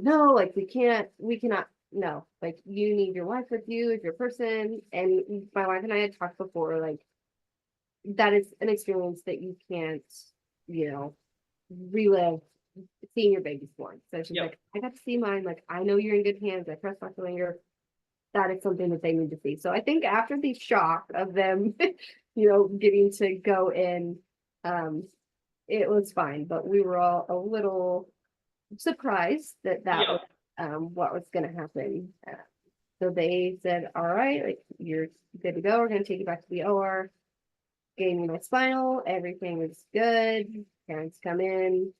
no, like we cannot, no, like you need your wife with you as your person. And my wife and I had talked before, like that is an experience that you can't, relive seeing your baby's born. So she's like, I got to see mine. Like, I know you're in good hands. I trust Dr. Langer. That is something that they need to see. So I think after the shock of them, getting to go in, it was fine, but we were all a little surprised that was what was going to happen. So they said, all right, like you're good to go. We're going to take you back to the OR. Gave me my spinal. Everything was good. Parents come in.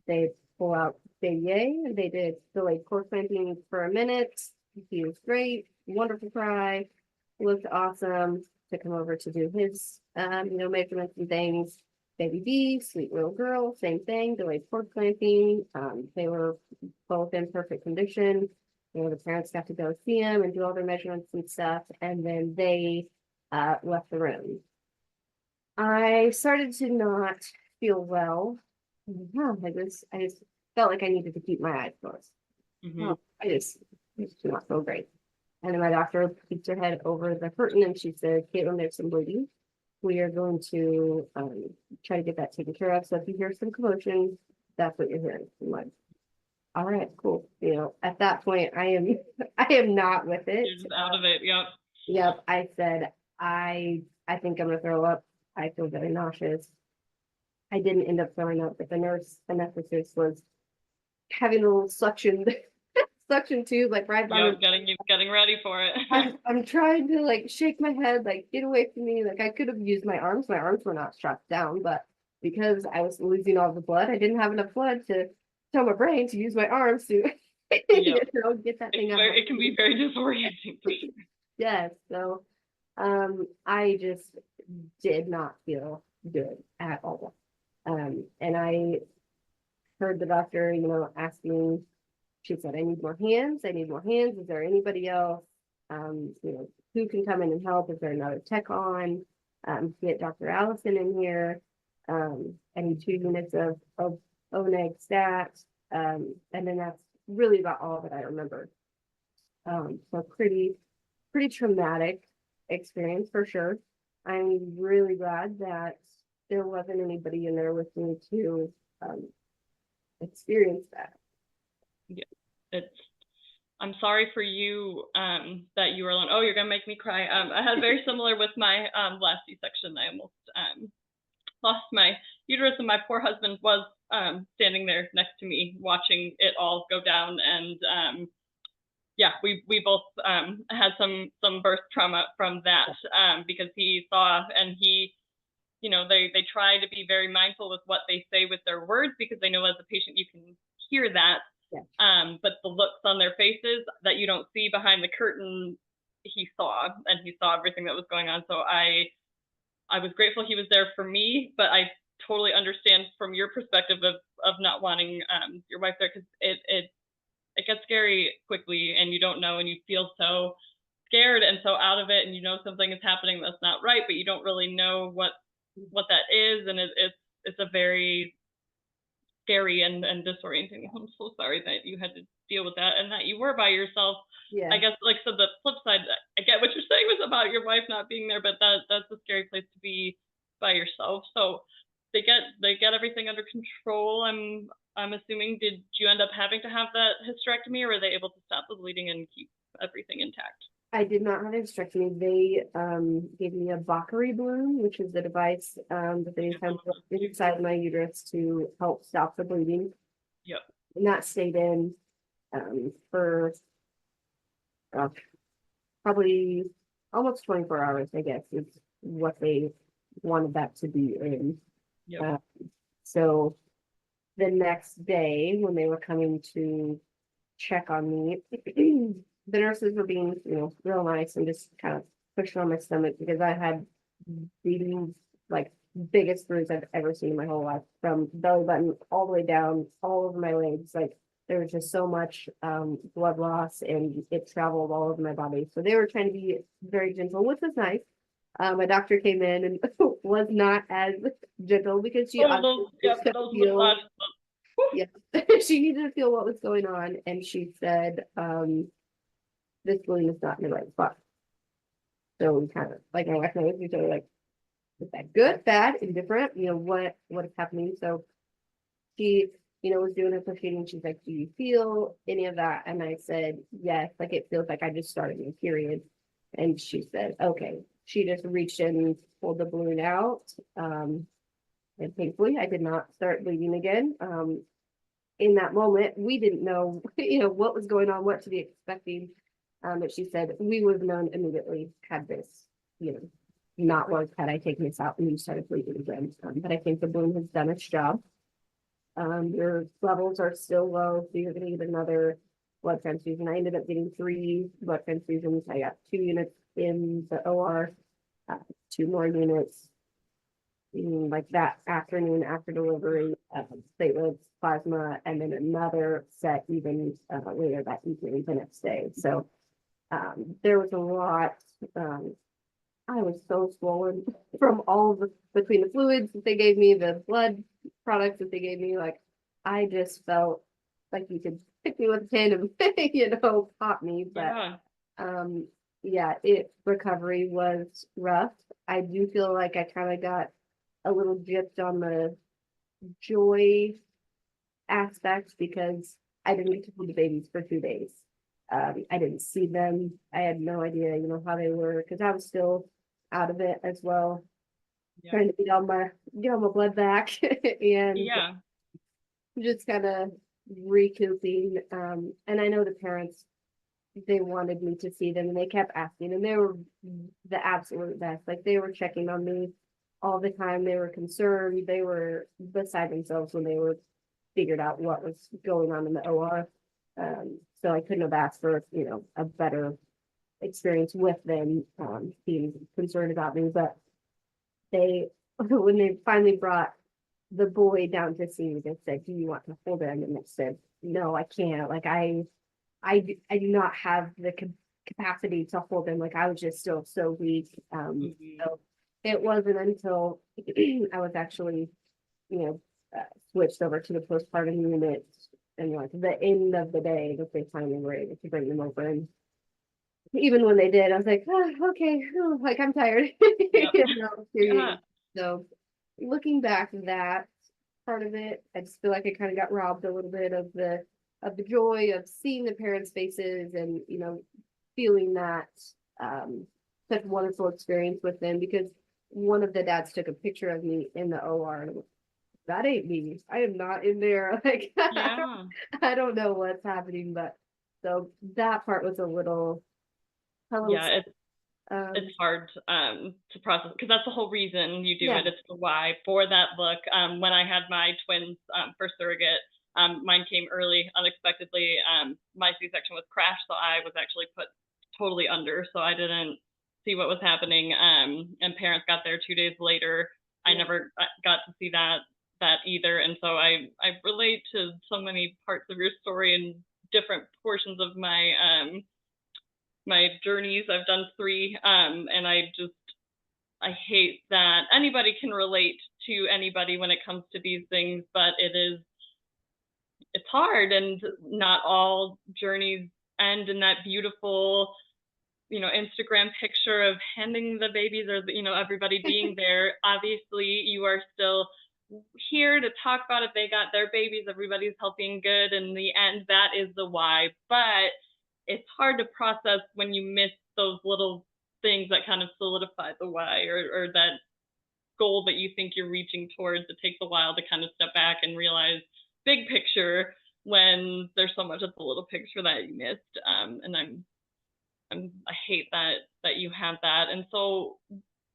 They pull out baby A and they did delayed cord clamping for a minute. He was great. Wonderful cry. Looked awesome. Took him over to do his, measurements and things. Baby B, sweet little girl, same thing, delayed cord clamping. They were both in perfect condition. The parents got to go see him and do all their measurements and stuff, and then they left the room. I started to not feel well. I just felt like I needed to keep my eyes closed. I just did not feel great. And then my doctor peeked her head over the curtain and she said, Caitlin, there's some bleeding. We are going to try to get that taken care of. So if you hear some commotion, that's what you're hearing. I'm like, all right, cool. At that point, I am not with it. You're just out of it. Yep. I said, I think I'm gonna throw up. I feel very nauseous. I didn't end up throwing up, but the nurse anesthetist was having a little suction suction tube, like right by Yeah, me. getting ready for it. I'm trying to like shake my head, like get away from me. Like I could have used my arms. My arms were not strapped down, but because I was losing all the blood, I didn't have enough blood to tell my brain to use my arms to Yeah. get that thing out. It can be very disorienting for sure. Yes. So I just did not feel good at all. And I heard the doctor, asking, she said, I need more hands. I need more hands. Is there anybody else? Who can come in and help? Is there another tech on? Get Dr. Allison in here. I need 2 units of ONEG stat. And then that's really about all that I remember. So pretty traumatic experience for sure. I'm really glad that there wasn't anybody in there with me to experience that. Yeah, I'm sorry for you that you were alone. Oh, you're gonna make me cry. I had very similar with my last C-section. I almost lost my uterus, and my poor husband was standing there next to me watching it all go down. And yeah, we both had some birth trauma from that because he saw, and he, they try to be very mindful with what they say with their words, because they know as a patient you can hear that. Yeah. But the looks on their faces that you don't see behind the curtain, he saw everything that was going on. So I was grateful he was there for me, but I totally understand from your perspective of not wanting your wife there, because it gets scary quickly, and you don't know, and you feel so scared and so out of it, and something is happening that's not right, but you don't really know what that is, and it's a very scary and disorienting. I'm so sorry that you had to deal with that and that you were by yourself. Yeah. I guess, like, so the flip side, I get what you're saying was about your wife not being there, but that's a scary place to be by yourself. So they get everything under control. I'm assuming. Did you end up having to have that hysterectomy, or were they able to stop the bleeding and keep everything intact? I did not have a hysterectomy. They gave me a Bakary balloon, which is the device that they implant inside my uterus to help stop the bleeding. Yep. And that stayed in for probably almost 24 hours, I guess, is what they wanted that to be in. Yep. So the next day, when they were coming to check on me, the nurses were being, real nice and just kind of pushing on my stomach, because I had the like biggest bruise I've ever seen in my whole life, from belly button all the way down, all over my legs. Like, there was just so much blood loss, and it traveled all over my body. So they were trying to be very gentle, which was nice. My doctor came in and was not as gentle, because she she needed to feel what was going on, and she said, this balloon is not in the right spot. So we kind of, like, my wife and I looked at each other like, is that good, bad, indifferent? What is happening? So she, was doing her pushing, and she's like, do you feel any of that? And I said, yes, like, it feels like I just started my period. And she said, okay. She just reached in and pulled the balloon out. And thankfully I did not start bleeding again. In that moment, we didn't know, what was going on, what to be expecting. But she said, we would have known immediately had this, not worked, had I taken this out and you started bleeding again. But I think the balloon has done its job. Your levels are still low, so you're going to get another blood transfusion. I ended up getting 3 blood transfusions. I got 2 units in the OR, 2 more units like that afternoon after delivery, platelets, plasma, and then another set even later that evening, the next day. So there was a lot. I was so swollen from all of between the fluids that they gave me, the blood products that they gave me. Like, I just felt like you could pick me with a pin and pop me. But yeah, recovery was rough. I do feel like I kind of got a little gypped on the joy aspect, because I didn't get to hold the babies for 2 days. I didn't see them. I had no idea, how they were, because I was still out of it as well, trying to get all my blood back and just kind of recouping. And I know the parents, they wanted me to see them and they kept asking, and they were the absolute best. Like they were checking on me all the time. They were concerned. They were beside themselves when they were figured out what was going on in the OR. So I couldn't have asked for, a better experience with them, being concerned about me. But they, when they finally brought the boy down to see me, they said, "Do you want to hold him?" And I said, "No, I can't. Like I do not have the capacity to hold him. Like I was just still so weak." So it wasn't until I was actually, you know, switched over to the postpartum unit and like the end of the day that they finally were able to bring them over. And even when they did, I was like, "Oh, okay, oh, like I'm tired." Yep. Yeah. So looking back, that part of it, I just feel like I kind of got robbed a little bit of the joy of seeing the parents' faces and feeling that such wonderful experience with them, because one of the dads took a picture of me in the OR and that ain't me. I am not in there. Like Yeah. I don't know what's happening, but so that part was a little Yeah. um It's hard to process because that's the whole reason you do yeah. it. It's the why for that book. When I had my twins for surrogate, mine came early, unexpectedly. My C-section was crashed, so I was actually put totally under, so I didn't see what was happening. And parents got there 2 days later. I never got to see that either, and so I relate to so many parts of your story and different portions of my journeys. I've done three, and I hate that anybody can relate to anybody when it comes to these things, but it's hard, and not all journeys end in that beautiful, Instagram picture of handing the babies or everybody being there. Obviously, you are still here to talk about if they got their babies, everybody's healthy and good. In the end, that is the why. But it's hard to process when you miss those little things that kind of solidify the why, or that goal that you think you're reaching towards. It takes a while to kind of step back and realize big picture when there's so much of the little picture that you missed. And I hate that you have that. And so,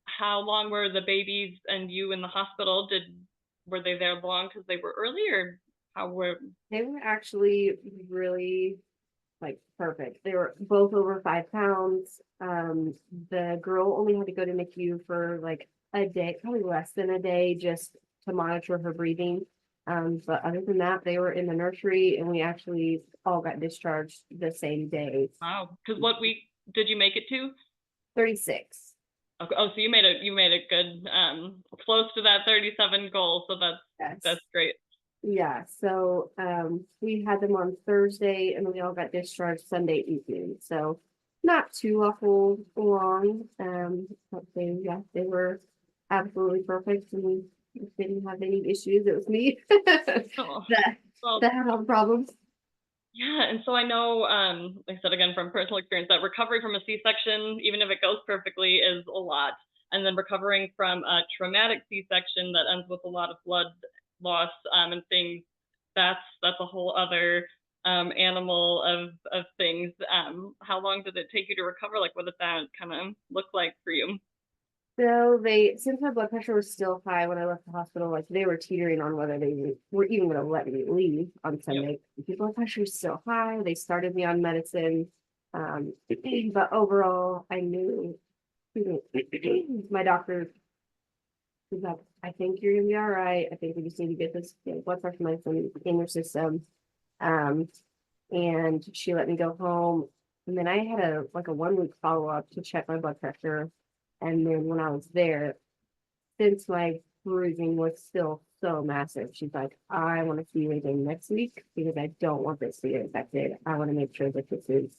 how long were the babies and you in the hospital? Were they there long because they were early, or how were They were actually really like perfect. They were both over 5 pounds. The girl only had to go to NICU for like a day, probably less than a day, just to monitor her breathing. But other than that, they were in the nursery, and we actually all got discharged the same day. wow? Because what week did you make it to? 36. Okay. Oh, so you made a good close to that 37 goal. So Yes. that's great. Yeah, so we had them on Thursday and we all got discharged Sunday evening. So not too awful long. But they were absolutely perfect and we didn't have any issues. It was me Oh, that well, that had all the problems. yeah, and so I know, like I said again from personal experience, that recovery from a C-section, even if it goes perfectly, is a lot. And then recovering from a traumatic C-section that ends with a lot of blood loss and things, that's a whole other animal of things. How long did it take you to recover? Like, what did that kind of look like for you? So since my blood pressure was still high when I left the hospital, like they were teetering on whether they were even going to let me leave on Yep. Sunday. The blood pressure was still high. They started me on medicine. But overall, I knew my doctor was like, "I think you're gonna be all right. I think we just need to get this blood pressure medicine in your system." Um, and she let me go home. And then I had a 1 week follow-up to check my blood pressure. And then when I was there, since my bruising was still so massive, she's like, "I want to see you again next week because I don't want this to get infected. I want to make sure that this is,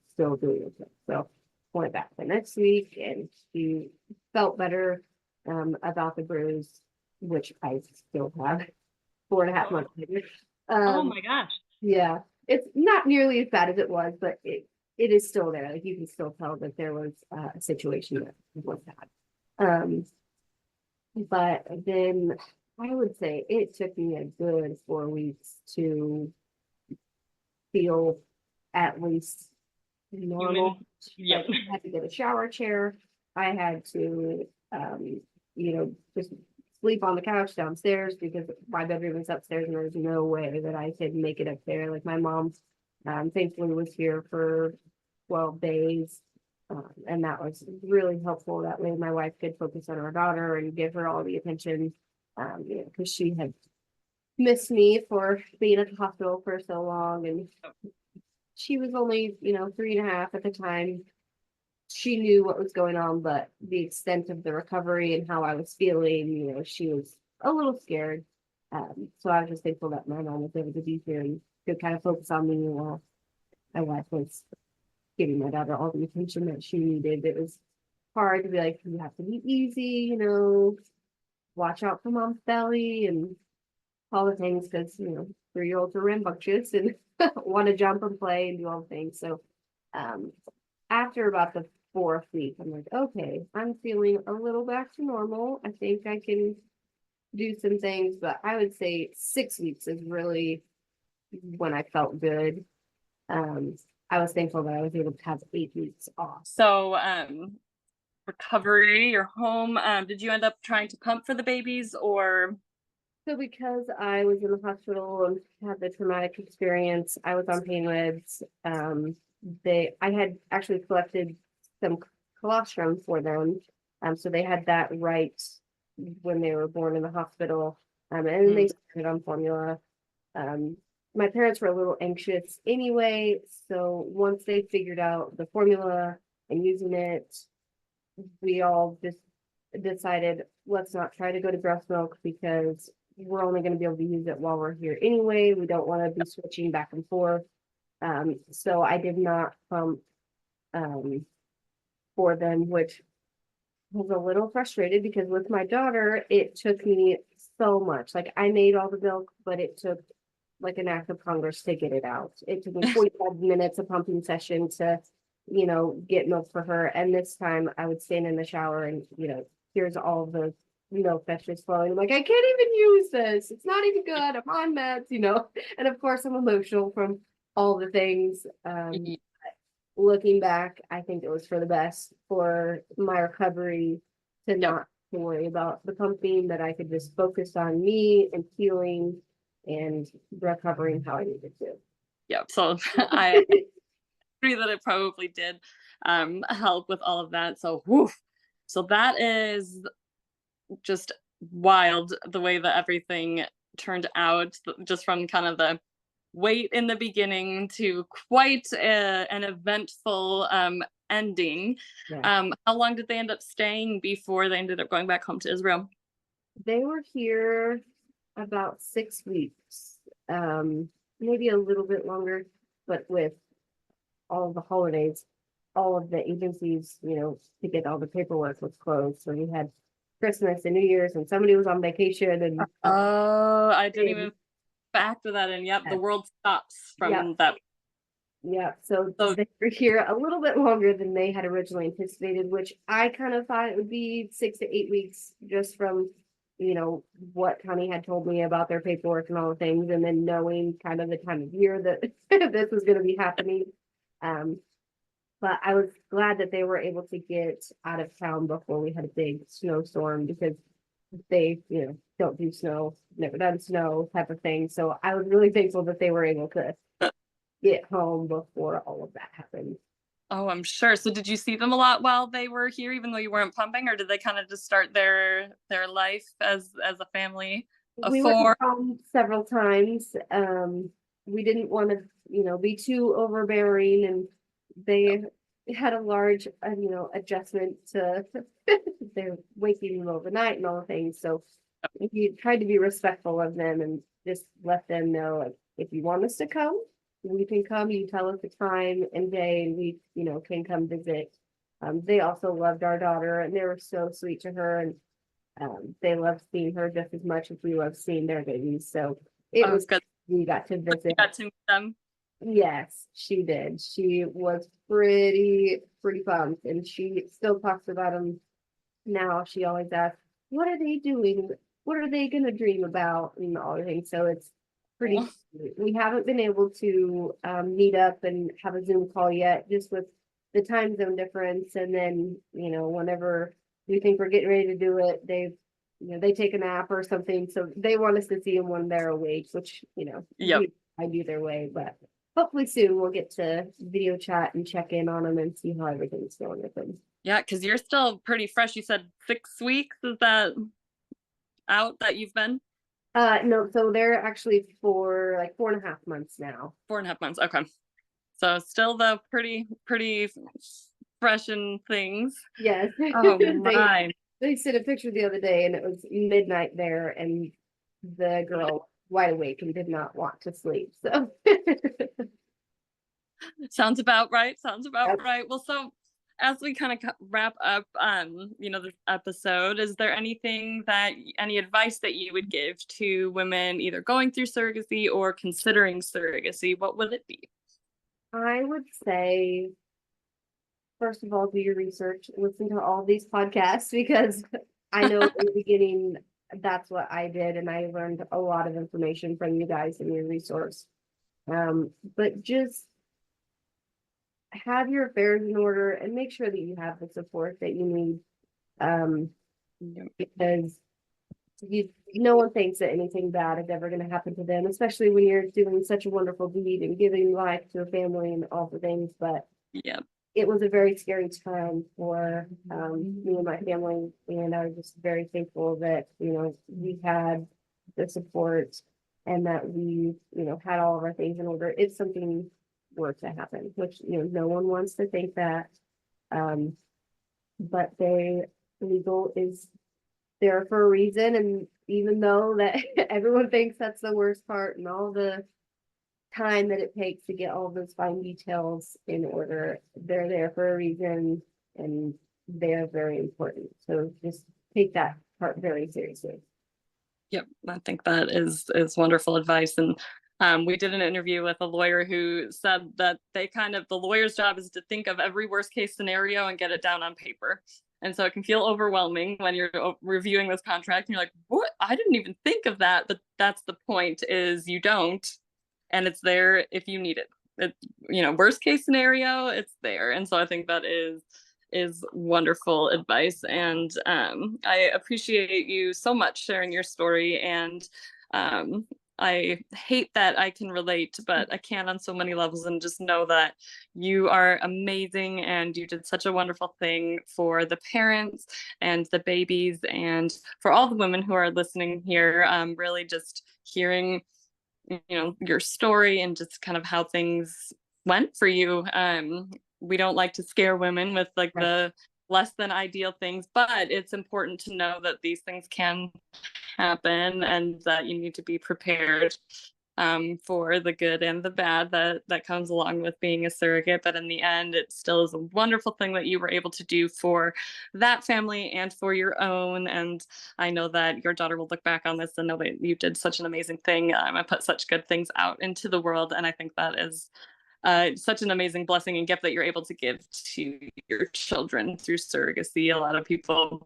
still doing it." So went back the next week and she felt better about the bruise, which I still have 4.5 months later. Oh Um, my gosh. yeah, it's not nearly as bad as it was, but it is still there. Like you can still tell that there was a situation that was bad. But then I would say it took me a good 4 weeks to feel at least normal. Human. Yep. Like I had to get a shower chair. I had to, just sleep on the couch downstairs because my bedroom is upstairs and there's no way that I could make it up there. Like my mom, thankfully was here for 12 days. And that was really helpful. That way my wife could focus on our daughter and give her all the attention, because she had missed me for being at the hospital for so long. And she was only, 3.5 at the time. She knew what was going on, but the extent of the recovery and how I was feeling, she was a little scared. So I was just thankful that my mom was able to be here and could kind of focus on me while my wife was giving my daughter all the attention that she needed. It was hard to be like, you have to be easy, watch out for mom's belly and all the things because, 3-year-olds are rambunctious and want to jump and play and do all the things. So after about the 4th week, I'm like, okay, I'm feeling a little back to normal. I think I can do some things, but I would say 6 weeks is really when I felt good. I was thankful that I was able to have 8 weeks off. So, recovery, you're home. Did you end up trying to pump for the babies or? So because I was in the hospital and had the traumatic experience, I was on pain meds. I had actually collected some colostrum for them. So they had that right when they were born in the hospital. And they started on formula. My parents were a little anxious anyway. So once they figured out the formula and using it, we all just decided, let's not try to go to breast milk because we're only going to be able to use it while we're here anyway. We don't want to be switching back and forth. So I did not pump for them, which was a little frustrated because with my daughter, it took me so much. Like I made all the milk, but it took like an act of Congress to get it out. It took me 45 minutes of pumping session to, get milk for her. And this time I would stand in the shower and, here's all the milk that's just flowing. I'm like, I can't even use this. It's not even good. I'm on meds, and of course I'm emotional from all the things. Looking back, I think it was for the best for my recovery to not to worry about the pumping, that I could just focus on me and healing and recovering how I needed to. Yep. So I agree that it probably did help with all of that. So woof. So that is just wild the way that everything turned out, just from kind of the wait in the beginning to quite an eventful ending. Yeah. How long did they end up staying before they ended up going back home to Israel? They were here about 6 weeks, maybe a little bit longer, but with all of the holidays, all of the agencies, to get all the paperwork was closed. So we had Christmas and New Year's and somebody was on vacation and I didn't even factor that in. Yep, the world stops from that. Yeah, so they were here a little bit longer than they had originally anticipated, which I kind of thought it would be 6 to 8 weeks just from, what Connie had told me about their paperwork and all the things, and then knowing kind of the time of year that this was going to be happening. But I was glad that they were able to get out of town before we had a big snowstorm because they, don't do snow, never done snow type of thing. So I was really thankful that they were able to get home before all of that happened. Oh, I'm sure. So did you see them a lot while they were here, even though you weren't pumping, or did they kind of just start their life as a family of We 4? went home several times. We didn't want to, be too overbearing, and they had a large, adjustment to their waking in the middle of the night and all the things. So we tried to be respectful of them and just let them know, like, if you want us to come, we can come. You tell us the time and day, and we, can come visit. They also loved our daughter, and they were so sweet to her, and they loved seeing her just as much as we loved seeing their babies. So it was good. We got to visit. You got to meet them. Yes, she did. She was pretty pumped, and she still talks about them now. She always asks, "What are they doing? What are they gonna dream about?" and all the things. So it's pretty, we haven't been able to meet up and have a Zoom call yet, just with the time zone difference. And then, whenever we think we're getting ready to do it, they take a nap or something. So they want us to see them when they're awake, which, I do their way, but hopefully soon we'll get to video chat and check in on them and see how everything's going with them. Yeah, because you're still pretty fresh. You said 6 weeks. Is that out that you've been? No, so they're actually for like 4.5 months now. 4.5 months. Okay. So still though pretty fresh in things. Yes. Oh my. They sent a picture the other day and it was midnight there and the girl wide awake and did not want to sleep. So sounds about right. Right. Well, so as we kind of wrap up, this episode, is there any advice that you would give to women either going through surrogacy or considering surrogacy? What would it be? I would say, first of all, do your research, listen to all these podcasts, because I know in the beginning, that's what I did. And I learned a lot of information from you guys and your resource. But just have your affairs in order and make sure that you have the support that you need. Because no one thinks that anything bad is ever going to happen to them, especially when you're doing such a wonderful deed and giving life to a family and all the things. But it was a very scary time for me and my family, and I was just very thankful that we had the support and that we had all of our things in order if something were to happen, which no one wants to think that, but legal is there for a reason. And even though that everyone thinks that's the worst part and all the time that it takes to get all those fine details in order, they're there for a reason and they're very important. So just take that part very seriously. Yep, I think that is wonderful advice. And we did an interview with a lawyer who said that the lawyer's job is to think of every worst case scenario and get it down on paper. And so it can feel overwhelming when you're reviewing this contract and you're like, what? I didn't even think of that. But that's the point, is you don't. And it's there if you need it. Worst case scenario, it's there. And so I think that is wonderful advice. And I appreciate you so much sharing your story. And I hate that I can relate, but I can on so many levels, and just know that you are amazing and you did such a wonderful thing for the parents and the babies and for all the women who are listening here. Really just hearing your story and just kind of how things went for you. We don't like to scare women with the less than ideal things, but it's important to know that these things can happen and that you need to be prepared for the good and the bad that comes along with being a surrogate. But in the end, it still is a wonderful thing that you were able to do for that family and for your own. And I know that your daughter will look back on this and know that you did such an amazing thing and put such good things out into the world. And I think that is such an amazing blessing and gift that you're able to give to your children through surrogacy. A lot of people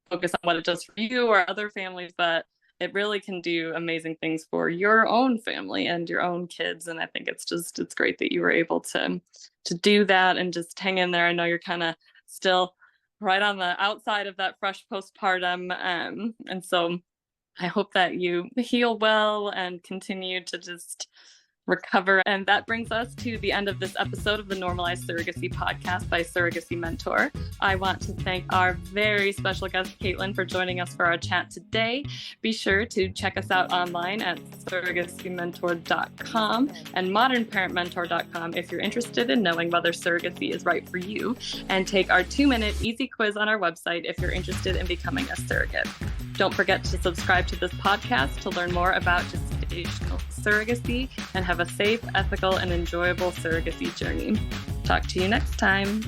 focus on what it does for you or other families, but it really can do amazing things for your own family and your own kids. And I think it's great that you were able to do that and just hang in there. I know you're kind of still right on the outside of that fresh postpartum. And so I hope that you heal well and continue to just recover. And that brings us to the end of this episode of the Normalized Surrogacy podcast by Surrogacy Mentor. I want to thank our very special guest, Caitlin, for joining us for our chat today. Be sure to check us out online at surrogacymentor.com and modernparentmentor.com if you're interested in knowing whether surrogacy is right for you, and take our 2-minute easy quiz on our website if you're interested in becoming a surrogate. Don't forget to subscribe to this podcast to learn more about gestational surrogacy and have a safe, ethical, and enjoyable surrogacy journey. Talk to you next time.